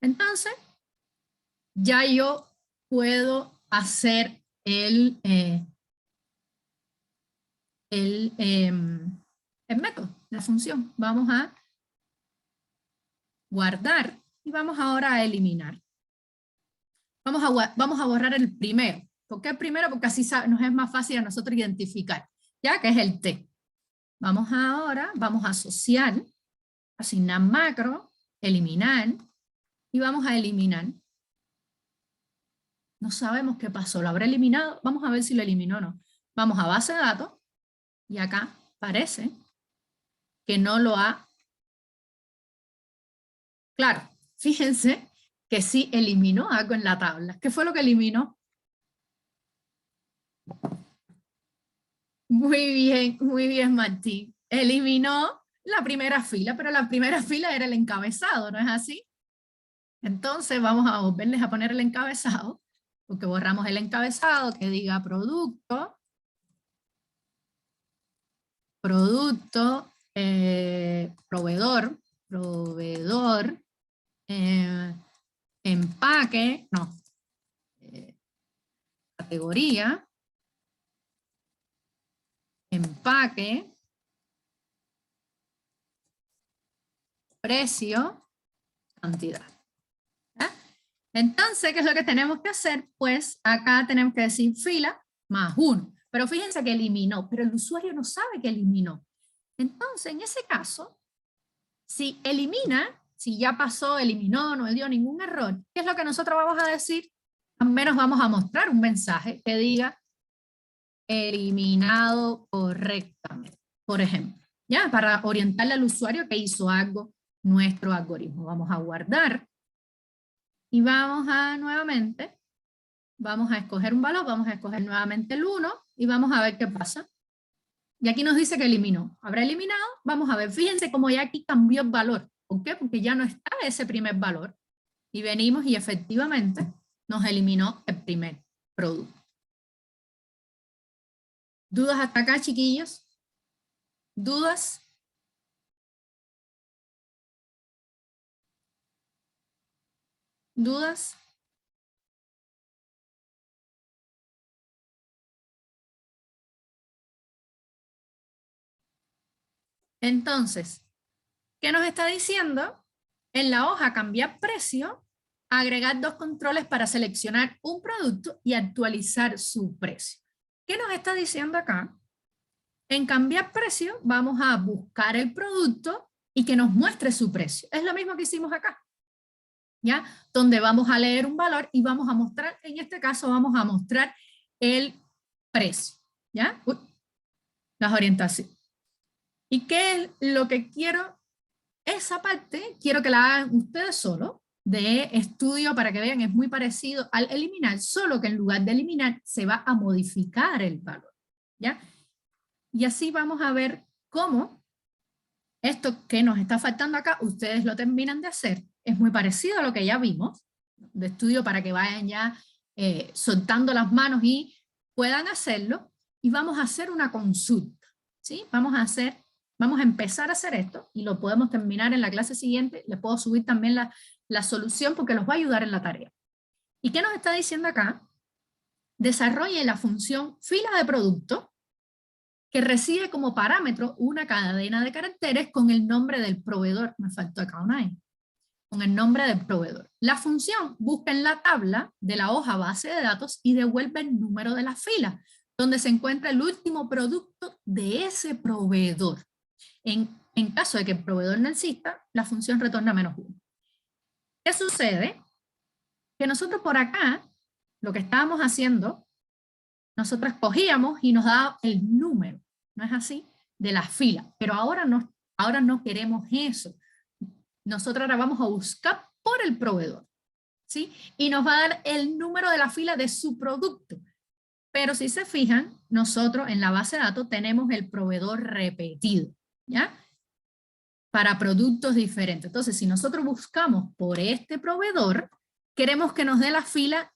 S1: Entonces, ya yo puedo hacer el método, la función. Vamos a guardar y vamos ahora a eliminar. Vamos a borrar el primero. ¿Por qué el primero? Porque así nos es más fácil a nosotros identificar, ya que es el T. Vamos ahora, vamos a asociar, asignar macro, eliminar, y vamos a eliminar. No sabemos qué pasó, ¿lo habrá eliminado? Vamos a ver si lo eliminó o no. Vamos a base de datos, y acá parece que no lo ha. Claro, fíjense que sí eliminó algo en la tabla. ¿Qué fue lo que eliminó? Muy bien, Martín. Eliminó la primera fila, pero la primera fila era el encabezado, ¿no es así? Entonces vamos a volverles a poner el encabezado, porque borramos el encabezado que diga producto, proveedor, empaque, no, categoría, empaque, precio, cantidad. ¿Ya? Entonces, ¿qué es lo que tenemos que hacer? Pues acá tenemos que decir fila más 1. Pero fíjense que eliminó, pero el usuario no sabe que eliminó. Entonces, en ese caso, si elimina, si ya pasó, eliminó, no dio ningún error, ¿qué es lo que nosotros vamos a decir? Al menos vamos a mostrar un mensaje que diga eliminado correctamente. Por ejemplo, ya para orientarle al usuario que hizo algo nuestro algoritmo. Vamos a guardar y vamos a nuevamente, vamos a escoger un valor, vamos a escoger nuevamente el 1 y vamos a ver qué pasa. Y aquí nos dice que eliminó. ¿Habrá eliminado? Vamos a ver, fíjense cómo ya aquí cambió el valor. ¿Por qué? Porque ya no está ese primer valor. Y venimos y efectivamente nos eliminó el primer producto. ¿Dudas hasta acá, chiquillos? ¿Dudas? ¿Dudas? Entonces, ¿qué nos está diciendo? En la hoja cambiar precio, agregar 2 controles para seleccionar un producto y actualizar su precio. ¿Qué nos está diciendo acá? En cambiar precio vamos a buscar el producto y que nos muestre su precio. Es lo mismo que hicimos acá, ¿ya? Donde vamos a leer un valor y vamos a mostrar, en este caso vamos a mostrar el precio, ¿ya? Las orientaciones. ¿Y qué es lo que quiero? Esa parte quiero que la hagan ustedes solo, de estudio para que vean, es muy parecido al eliminar, solo que en lugar de eliminar se va a modificar el valor, ¿ya? Y así vamos a ver cómo esto que nos está faltando acá, ustedes lo terminan de hacer, es muy parecido a lo que ya vimos, de estudio para que vayan ya soltando las manos y puedan hacerlo, y vamos a hacer una consulta, ¿sí? Vamos a empezar a hacer esto, y lo podemos terminar en la clase siguiente, les puedo subir también la solución porque los va a ayudar en la tarea. ¿Y qué nos está diciendo acá? Desarrolle la función fila de producto, que recibe como parámetro una cadena de caracteres con el nombre del proveedor. Me faltó acá una I. Con el nombre del proveedor. La función busca en la tabla de la hoja base de datos y devuelve el número de la fila, donde se encuentra el último producto de ese proveedor. En caso de que el proveedor no exista, la función retorna -1. ¿Qué sucede? Que nosotros por acá, lo que estábamos haciendo, nosotros cogíamos y nos daba el número, ¿no es así? De la fila, pero ahora no queremos eso. Nosotros ahora vamos a buscar por el proveedor, ¿sí? Y nos va a dar el número de la fila de su producto. Pero si se fijan, nosotros en la base de datos tenemos el proveedor repetido, ¿ya? Para productos diferentes. Entonces, si nosotros buscamos por este proveedor, queremos que nos dé la fila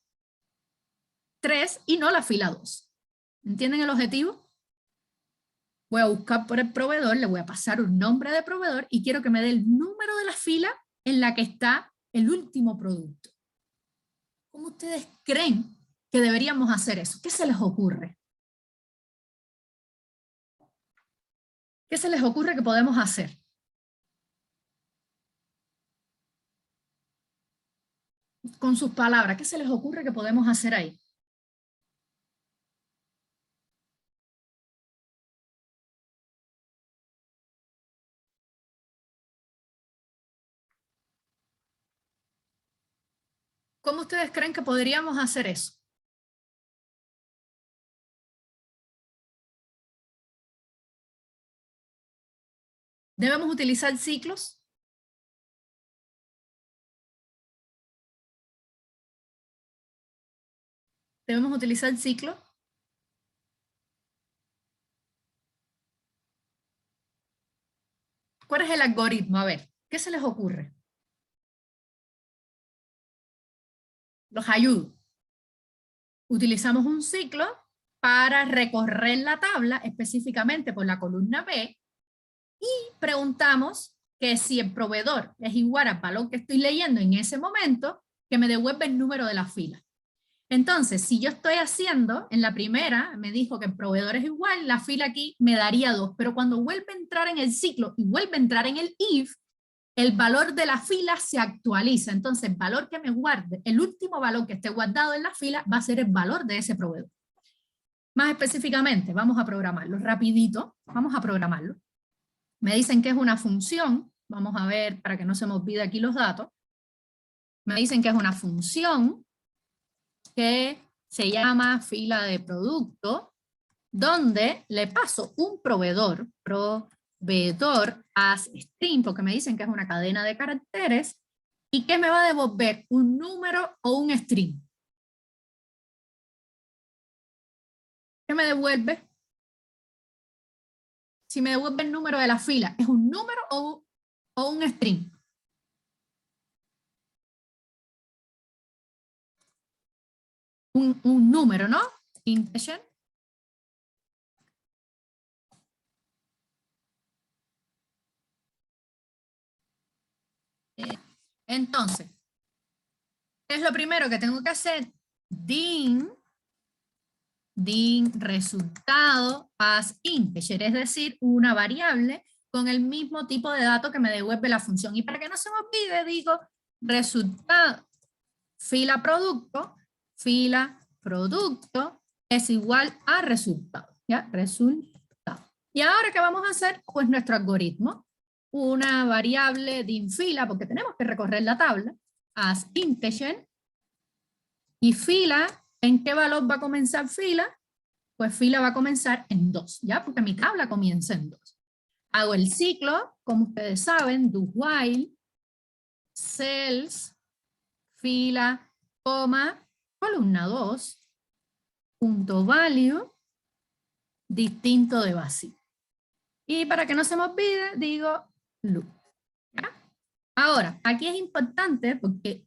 S1: 3 y no la fila 2. ¿Entienden el objetivo? Voy a buscar por el proveedor, le voy a pasar un nombre de proveedor y quiero que me dé el número de la fila en la que está el último producto. ¿Cómo ustedes creen que deberíamos hacer eso? ¿Qué se les ocurre? ¿Qué se les ocurre que podemos hacer? Con sus palabras, ¿qué se les ocurre que podemos hacer ahí? ¿Cómo ustedes creen que podríamos hacer eso? ¿Debemos utilizar ciclos? ¿Debemos utilizar ciclos? ¿Cuál es el algoritmo? A ver, ¿qué se les ocurre? Los ayudo. Utilizamos un ciclo para recorrer la tabla, específicamente por la columna B, y preguntamos que si el proveedor es igual al valor que estoy leyendo en ese momento, que me devuelve el número de la fila. Entonces, si yo estoy haciendo, en la primera me dijo que el proveedor es igual, la fila aquí me daría 2, pero cuando vuelve a entrar en el ciclo y vuelve a entrar en el if, el valor de la fila se actualiza. Entonces, el valor que me guarde, el último valor que esté guardado en la fila va a ser el valor de ese proveedor. Más específicamente, vamos a programarlo rapidito, vamos a programarlo. Me dicen que es una función, vamos a ver para que no se me olvide aquí los datos. Me dicen que es una función que se llama fila de producto, donde le paso un proveedor as string, porque me dicen que es una cadena de caracteres, y que me va a devolver un número o un string. ¿Qué me devuelve? Si me devuelve el número de la fila, ¿es un número o un string? Un número, ¿no? Integer. Entonces, ¿qué es lo primero que tengo que hacer? Din resultado as integer, es decir, una variable con el mismo tipo de dato que me devuelve la función. Y para que no se me olvide, digo resultado, fila producto es igual a resultado. ¿Ya? Resultado. Y ahora, ¿qué vamos a hacer? Pues nuestro algoritmo. Una variable din fila, porque tenemos que recorrer la tabla, as integer, y fila, ¿en qué valor va a comenzar fila? Pues fila va a comenzar en 2, ¿ya? Porque mi tabla comienza en 2. Hago el ciclo, como ustedes saben, do while, cells, fila, coma, columna 2, punto value, distinto de vacío. Y para que no se me olvide, digo loop. ¿Ya? Ahora, aquí es importante porque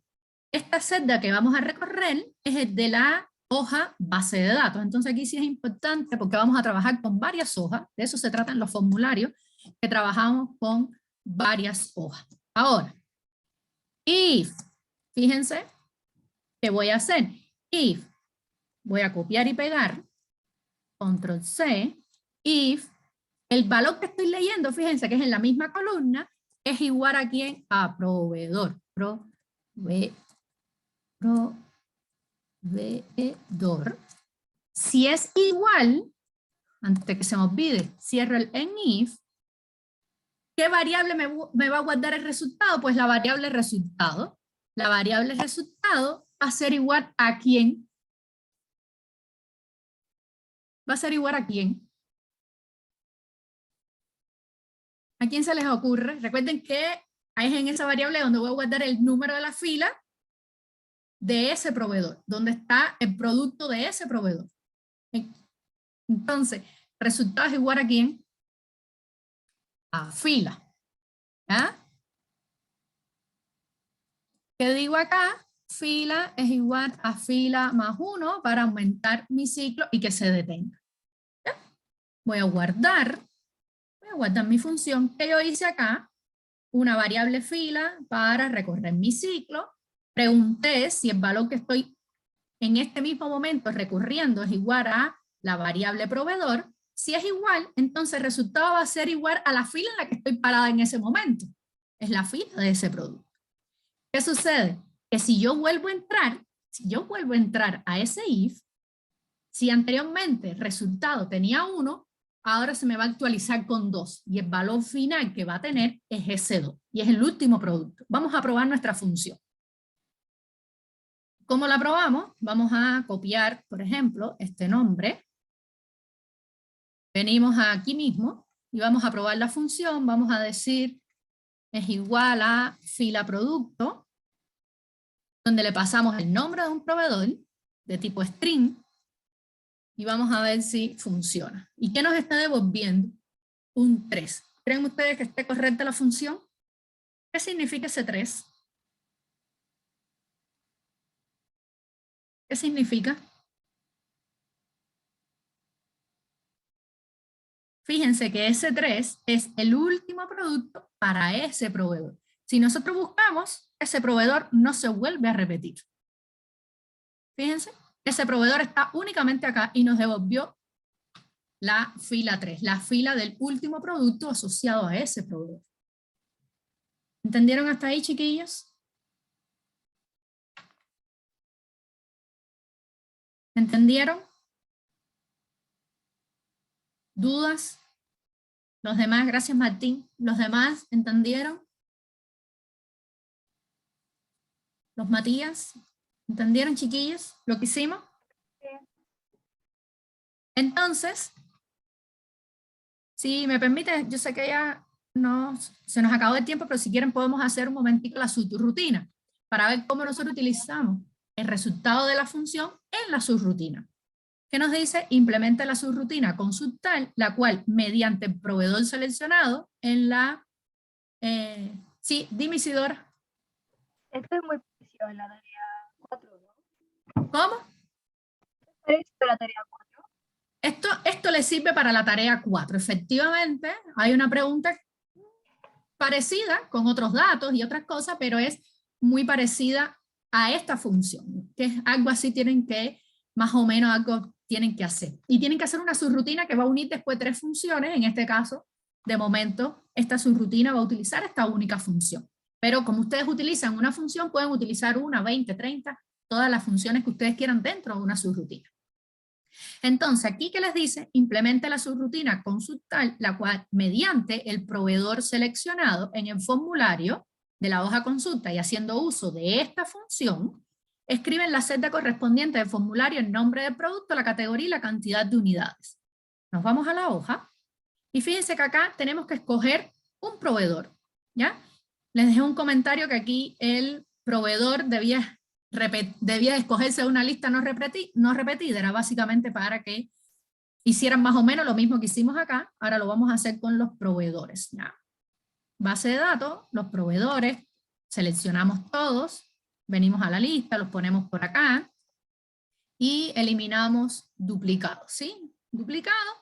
S1: esta celda que vamos a recorrer es el de la hoja base de datos. Entonces aquí sí es importante porque vamos a trabajar con varias hojas. De eso se tratan los formularios, que trabajamos con varias hojas. Ahora, if, fíjense, ¿qué voy a hacer? If, voy a copiar y pegar, control C, if, el valor que estoy leyendo, fíjense que es en la misma columna, es igual a quién? A proveedor. Proveedor. Si es igual, antes de que se me olvide, cierro el en if. ¿Qué variable me va a guardar el resultado? Pues la variable resultado. La variable resultado va a ser igual a quién. Va a ser igual a quién. ¿A quién se les ocurre? Recuerden que es en esa variable donde voy a guardar el número de la fila de ese proveedor, donde está el producto de ese proveedor. Entonces, resultado es igual a quién? A fila. ¿Ya? ¿Qué digo acá? Fila es igual a fila más 1 para aumentar mi ciclo y que se detenga. ¿Ya? Voy a guardar mi función que yo hice acá, una variable fila para recorrer mi ciclo. Pregunté si el valor que estoy en este mismo momento recurriendo es igual a la variable proveedor. Si es igual, entonces el resultado va a ser igual a la fila en la que estoy parada en ese momento. Es la fila de ese producto. ¿Qué sucede? Que si yo vuelvo a entrar a ese if, si anteriormente el resultado tenía 1, ahora se me va a actualizar con 2 y el valor final que va a tener es ese 2 y es el último producto. Vamos a probar nuestra función. ¿Cómo la probamos? Vamos a copiar, por ejemplo, este nombre. Venimos aquí mismo y vamos a probar la función. Vamos a decir es igual a fila producto, donde le pasamos el nombre de un proveedor de tipo string y vamos a ver si funciona. ¿Y qué nos está devolviendo? Un 3. ¿Creen ustedes que esté correcta la función? ¿Qué significa ese 3? ¿Qué significa? Fíjense que ese 3 es el último producto para ese proveedor. Si nosotros buscamos, ese proveedor no se vuelve a repetir. Fíjense, ese proveedor está únicamente acá y nos devolvió la fila 3, la fila del último producto asociado a ese proveedor. ¿Entendieron hasta ahí, chiquillos? ¿Entendieron? ¿Dudas? ¿Los demás? Gracias, Martín. ¿Los demás entendieron? ¿Los Matías? ¿Entendieron, chiquillos, lo que hicimos?
S2: Sí.
S1: Entonces, Si me permite, yo sé que ya se nos acabó el tiempo, pero si quieren podemos hacer un momentico la subrutina para ver cómo nosotros utilizamos el resultado de la función en la subrutina. ¿Qué nos dice? Implementa la subrutina consultar, la cual mediante el proveedor seleccionado en la... sí, dime Isidora.
S2: Esto es muy parecido a la tarea 4, ¿no?
S1: ¿Cómo?
S2: Parecido a la tarea 4.
S1: Esto le sirve para la tarea 4. Efectivamente, hay una pregunta parecida con otros datos y otras cosas, pero es muy parecida a esta función, que es algo así tienen que, más o menos algo tienen que hacer. Y tienen que hacer una subrutina que va a unir después 3 funciones, en este caso, de momento, esta subrutina va a utilizar esta única función. Pero como ustedes utilizan una función, pueden utilizar una, 20, 30, todas las funciones que ustedes quieran dentro de una subrutina. Entonces, aquí que les dice, implemente la subrutina consultar, la cual mediante el proveedor seleccionado en el formulario de la hoja consulta y haciendo uso de esta función, escriben la celda correspondiente del formulario, el nombre del producto, la categoría y la cantidad de unidades. Nos vamos a la hoja y fíjense que acá tenemos que escoger un proveedor, ¿ya? Les dejé un comentario que aquí el proveedor debía escogerse una lista no repetida, era básicamente para que hicieran más o menos lo mismo que hicimos acá. Ahora lo vamos a hacer con los proveedores. ¿Ya? Base de datos, los proveedores, seleccionamos todos, venimos a la lista, los ponemos por acá, y eliminamos duplicados, ¿sí? Duplicados,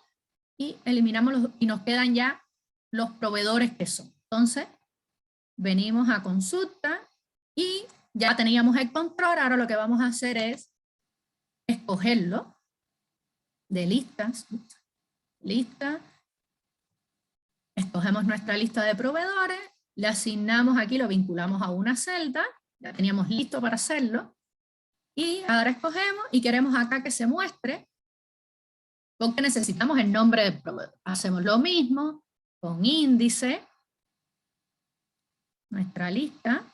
S1: y eliminamos y nos quedan ya los proveedores que son. Entonces, venimos a consulta, y ya teníamos el control, ahora lo que vamos a hacer es escogerlo de listas, lista, escogemos nuestra lista de proveedores, le asignamos aquí, lo vinculamos a una celda, ya teníamos listo para hacerlo, y ahora escogemos y queremos acá que se muestre, porque necesitamos el nombre del proveedor. Hacemos lo mismo con índice, nuestra lista,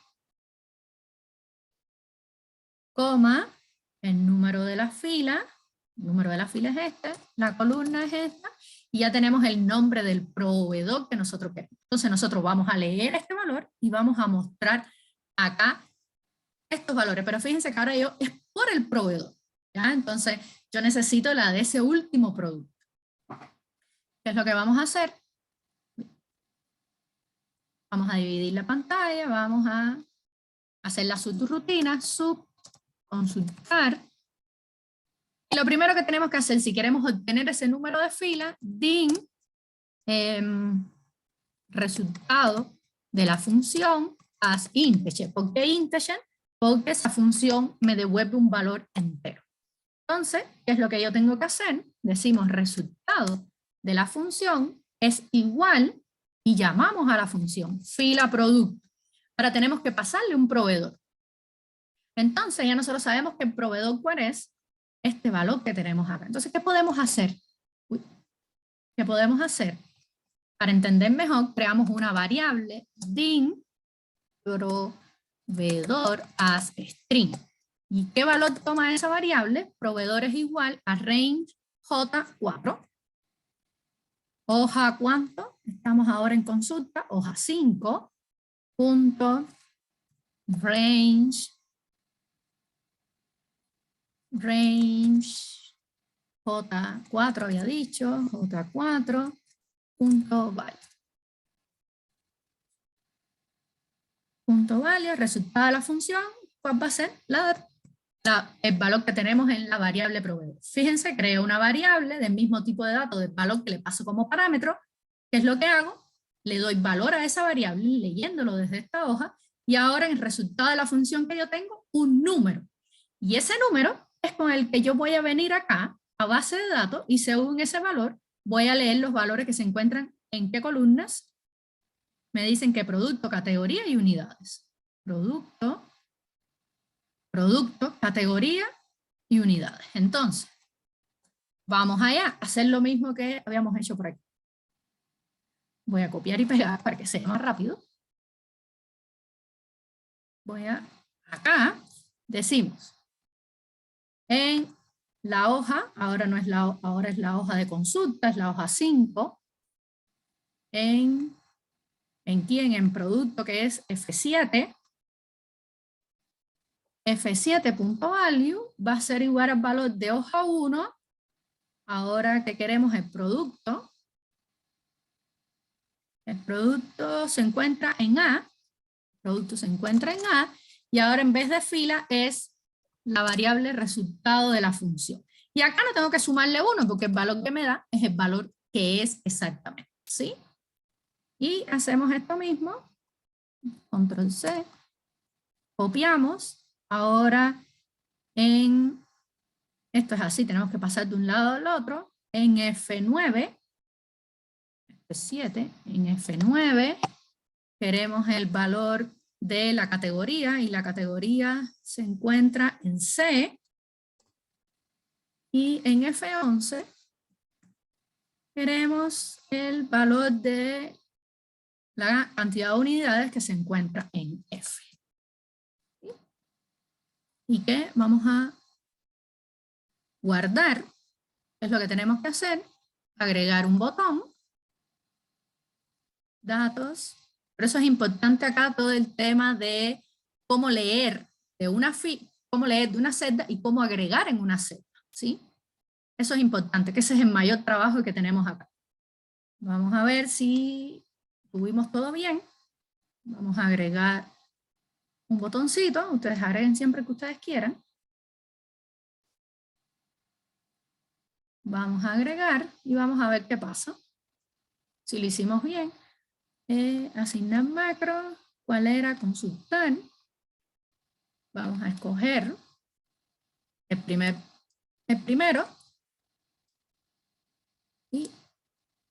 S1: coma, el número de la fila, el número de la fila es este, la columna es esta, y ya tenemos el nombre del proveedor que nosotros queremos. Entonces nosotros vamos a leer este valor y vamos a mostrar acá estos valores, pero fíjense que ahora es por el proveedor, ¿ya? Entonces yo necesito la de ese último producto. ¿Qué es lo que vamos a hacer? Vamos a dividir la pantalla, vamos a hacer la subrutina, consultar. Y lo primero que tenemos que hacer, si queremos obtener ese número de fila, din resultado de la función as integer. ¿Por qué integer? Porque esa función me devuelve un valor entero. Entonces, ¿qué es lo que yo tengo que hacer? Decimos resultado de la función es igual, y llamamos a la función fila producto. Ahora tenemos que pasarle un proveedor. Entonces ya nosotros sabemos que el proveedor cuál es este valor que tenemos acá. Entonces, ¿qué podemos hacer? ¿Qué podemos hacer? Para entender mejor, creamos una variable din proveedor as string. ¿Y qué valor toma esa variable? Proveedor es igual a range J4. Hoja ¿cuánto? Estamos ahora en consulta, hoja 5, punto range J4 había dicho, J4, punto value. Punto value, resultado de la función, ¿cuál va a ser? El valor que tenemos en la variable proveedor. Fíjense, creo una variable del mismo tipo de datos, del valor que le paso como parámetro. ¿Qué es lo que hago? Le doy valor a esa variable, leyéndolo desde esta hoja, y ahora en el resultado de la función que yo tengo, un número. Y ese número es con el que yo voy a venir acá, a base de datos, y según ese valor, voy a leer los valores que se encuentran en qué columnas. Me dicen que producto, categoría y unidades. Producto, categoría y unidades. Entonces, vamos allá a hacer lo mismo que habíamos hecho por aquí. Voy a copiar y pegar para que sea más rápido. Acá decimos, en la hoja, ahora es la hoja de consulta, es la hoja 5, en producto, que es F7, F7.value va a ser igual al valor de hoja 1, ahora que queremos el producto se encuentra en A, y ahora en vez de fila es la variable resultado de la función. Y acá no tengo que sumarle 1 porque el valor que me da es el valor que es exactamente, ¿sí? Y hacemos esto mismo, control C, copiamos, ahora esto es así, tenemos que pasar de un lado al otro, en F9, F7, en F9 queremos el valor de la categoría, y la categoría se encuentra en C, y en F11 queremos el valor de la cantidad de unidades que se encuentra en F. Y que vamos a guardar, es lo que tenemos que hacer, agregar un botón, datos, pero eso es importante acá todo el tema de cómo leer de una celda y cómo agregar en una celda, ¿sí? Eso es importante, que ese es el mayor trabajo que tenemos acá. Vamos a ver si tuvimos todo bien. Vamos a agregar un botoncito, ustedes agreguen siempre que ustedes quieran. Vamos a agregar y vamos a ver qué pasa. Si lo hicimos bien, asignar macro, ¿cuál era? Consultar. Vamos a escoger el primero y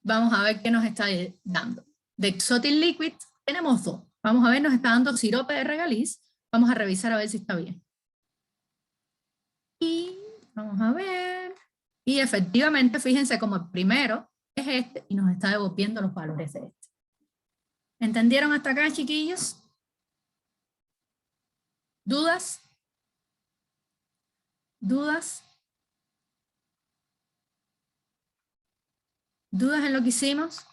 S1: vamos a ver qué nos está dando. De Exotic Liquid tenemos 2. Vamos a ver, nos está dando sirope de regaliz. Vamos a revisar a ver si está bien. Y vamos a ver. Y efectivamente, fíjense como el primero es este y nos está devolviendo los valores de este. ¿Entendieron hasta acá, chiquillos? ¿Dudas? ¿Dudas? ¿Dudas en lo que hicimos?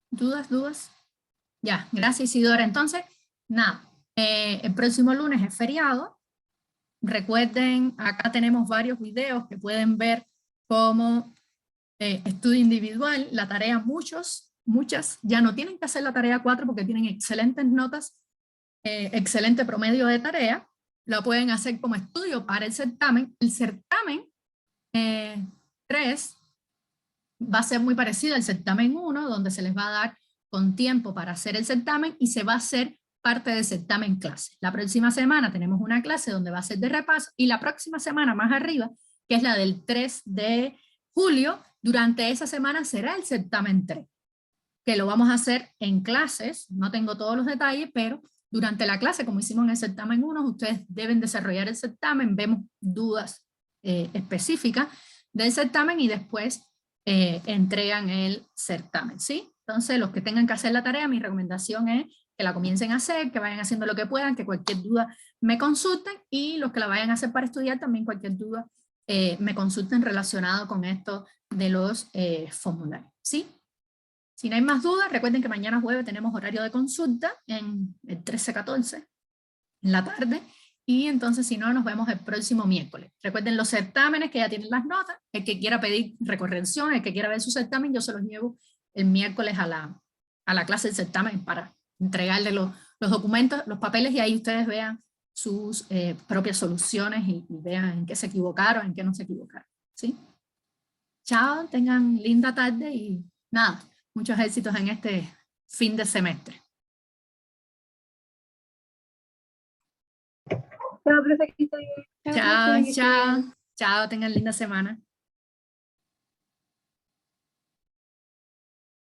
S1: ¿Dudas? Ya, gracias Isidora. Entonces, nada, el próximo lunes es feriado. Recuerden, acá tenemos varios videos que pueden ver como estudio individual. La tarea muchas ya no tienen que hacer la tarea 4 porque tienen excelentes notas, excelente promedio de tarea. Lo pueden hacer como estudio para el certamen. El certamen 3 va a ser muy parecido al certamen 1, donde se les va a dar con tiempo para hacer el certamen y se va a hacer parte del certamen clase. La próxima semana tenemos una clase donde va a ser de repaso y la próxima semana más arriba, que es la del 3 de julio, durante esa semana será el certamen 3, que lo vamos a hacer en clases, no tengo todos los detalles, pero durante la clase, como hicimos en el certamen 1, ustedes deben desarrollar el certamen, vemos dudas específicas del certamen y después entregan el certamen, ¿sí? Entonces, los que tengan que hacer la tarea, mi recomendación es que la comiencen a hacer, que vayan haciendo lo que puedan, que cualquier duda me consulten, y los que la vayan a hacer para estudiar también cualquier duda me consulten relacionado con esto de los formularios, ¿sí? Si no hay más dudas, recuerden que mañana jueves tenemos horario de consulta en el 13-14 en la tarde, y entonces si no nos vemos el próximo miércoles. Recuerden los certámenes que ya tienen las notas, el que quiera pedir recorrección, el que quiera ver su certamen, yo se los llevo el miércoles a la clase del certamen para entregarle los documentos, los papeles, y ahí ustedes vean sus propias soluciones y vean en qué se equivocaron, en qué no se equivocaron, ¿sí? Chao, tengan linda tarde y nada, muchos éxitos en este fin de semestre.
S2: Chao, profe, que esté bien.
S1: Chao, chao. Chao, tengan linda semana.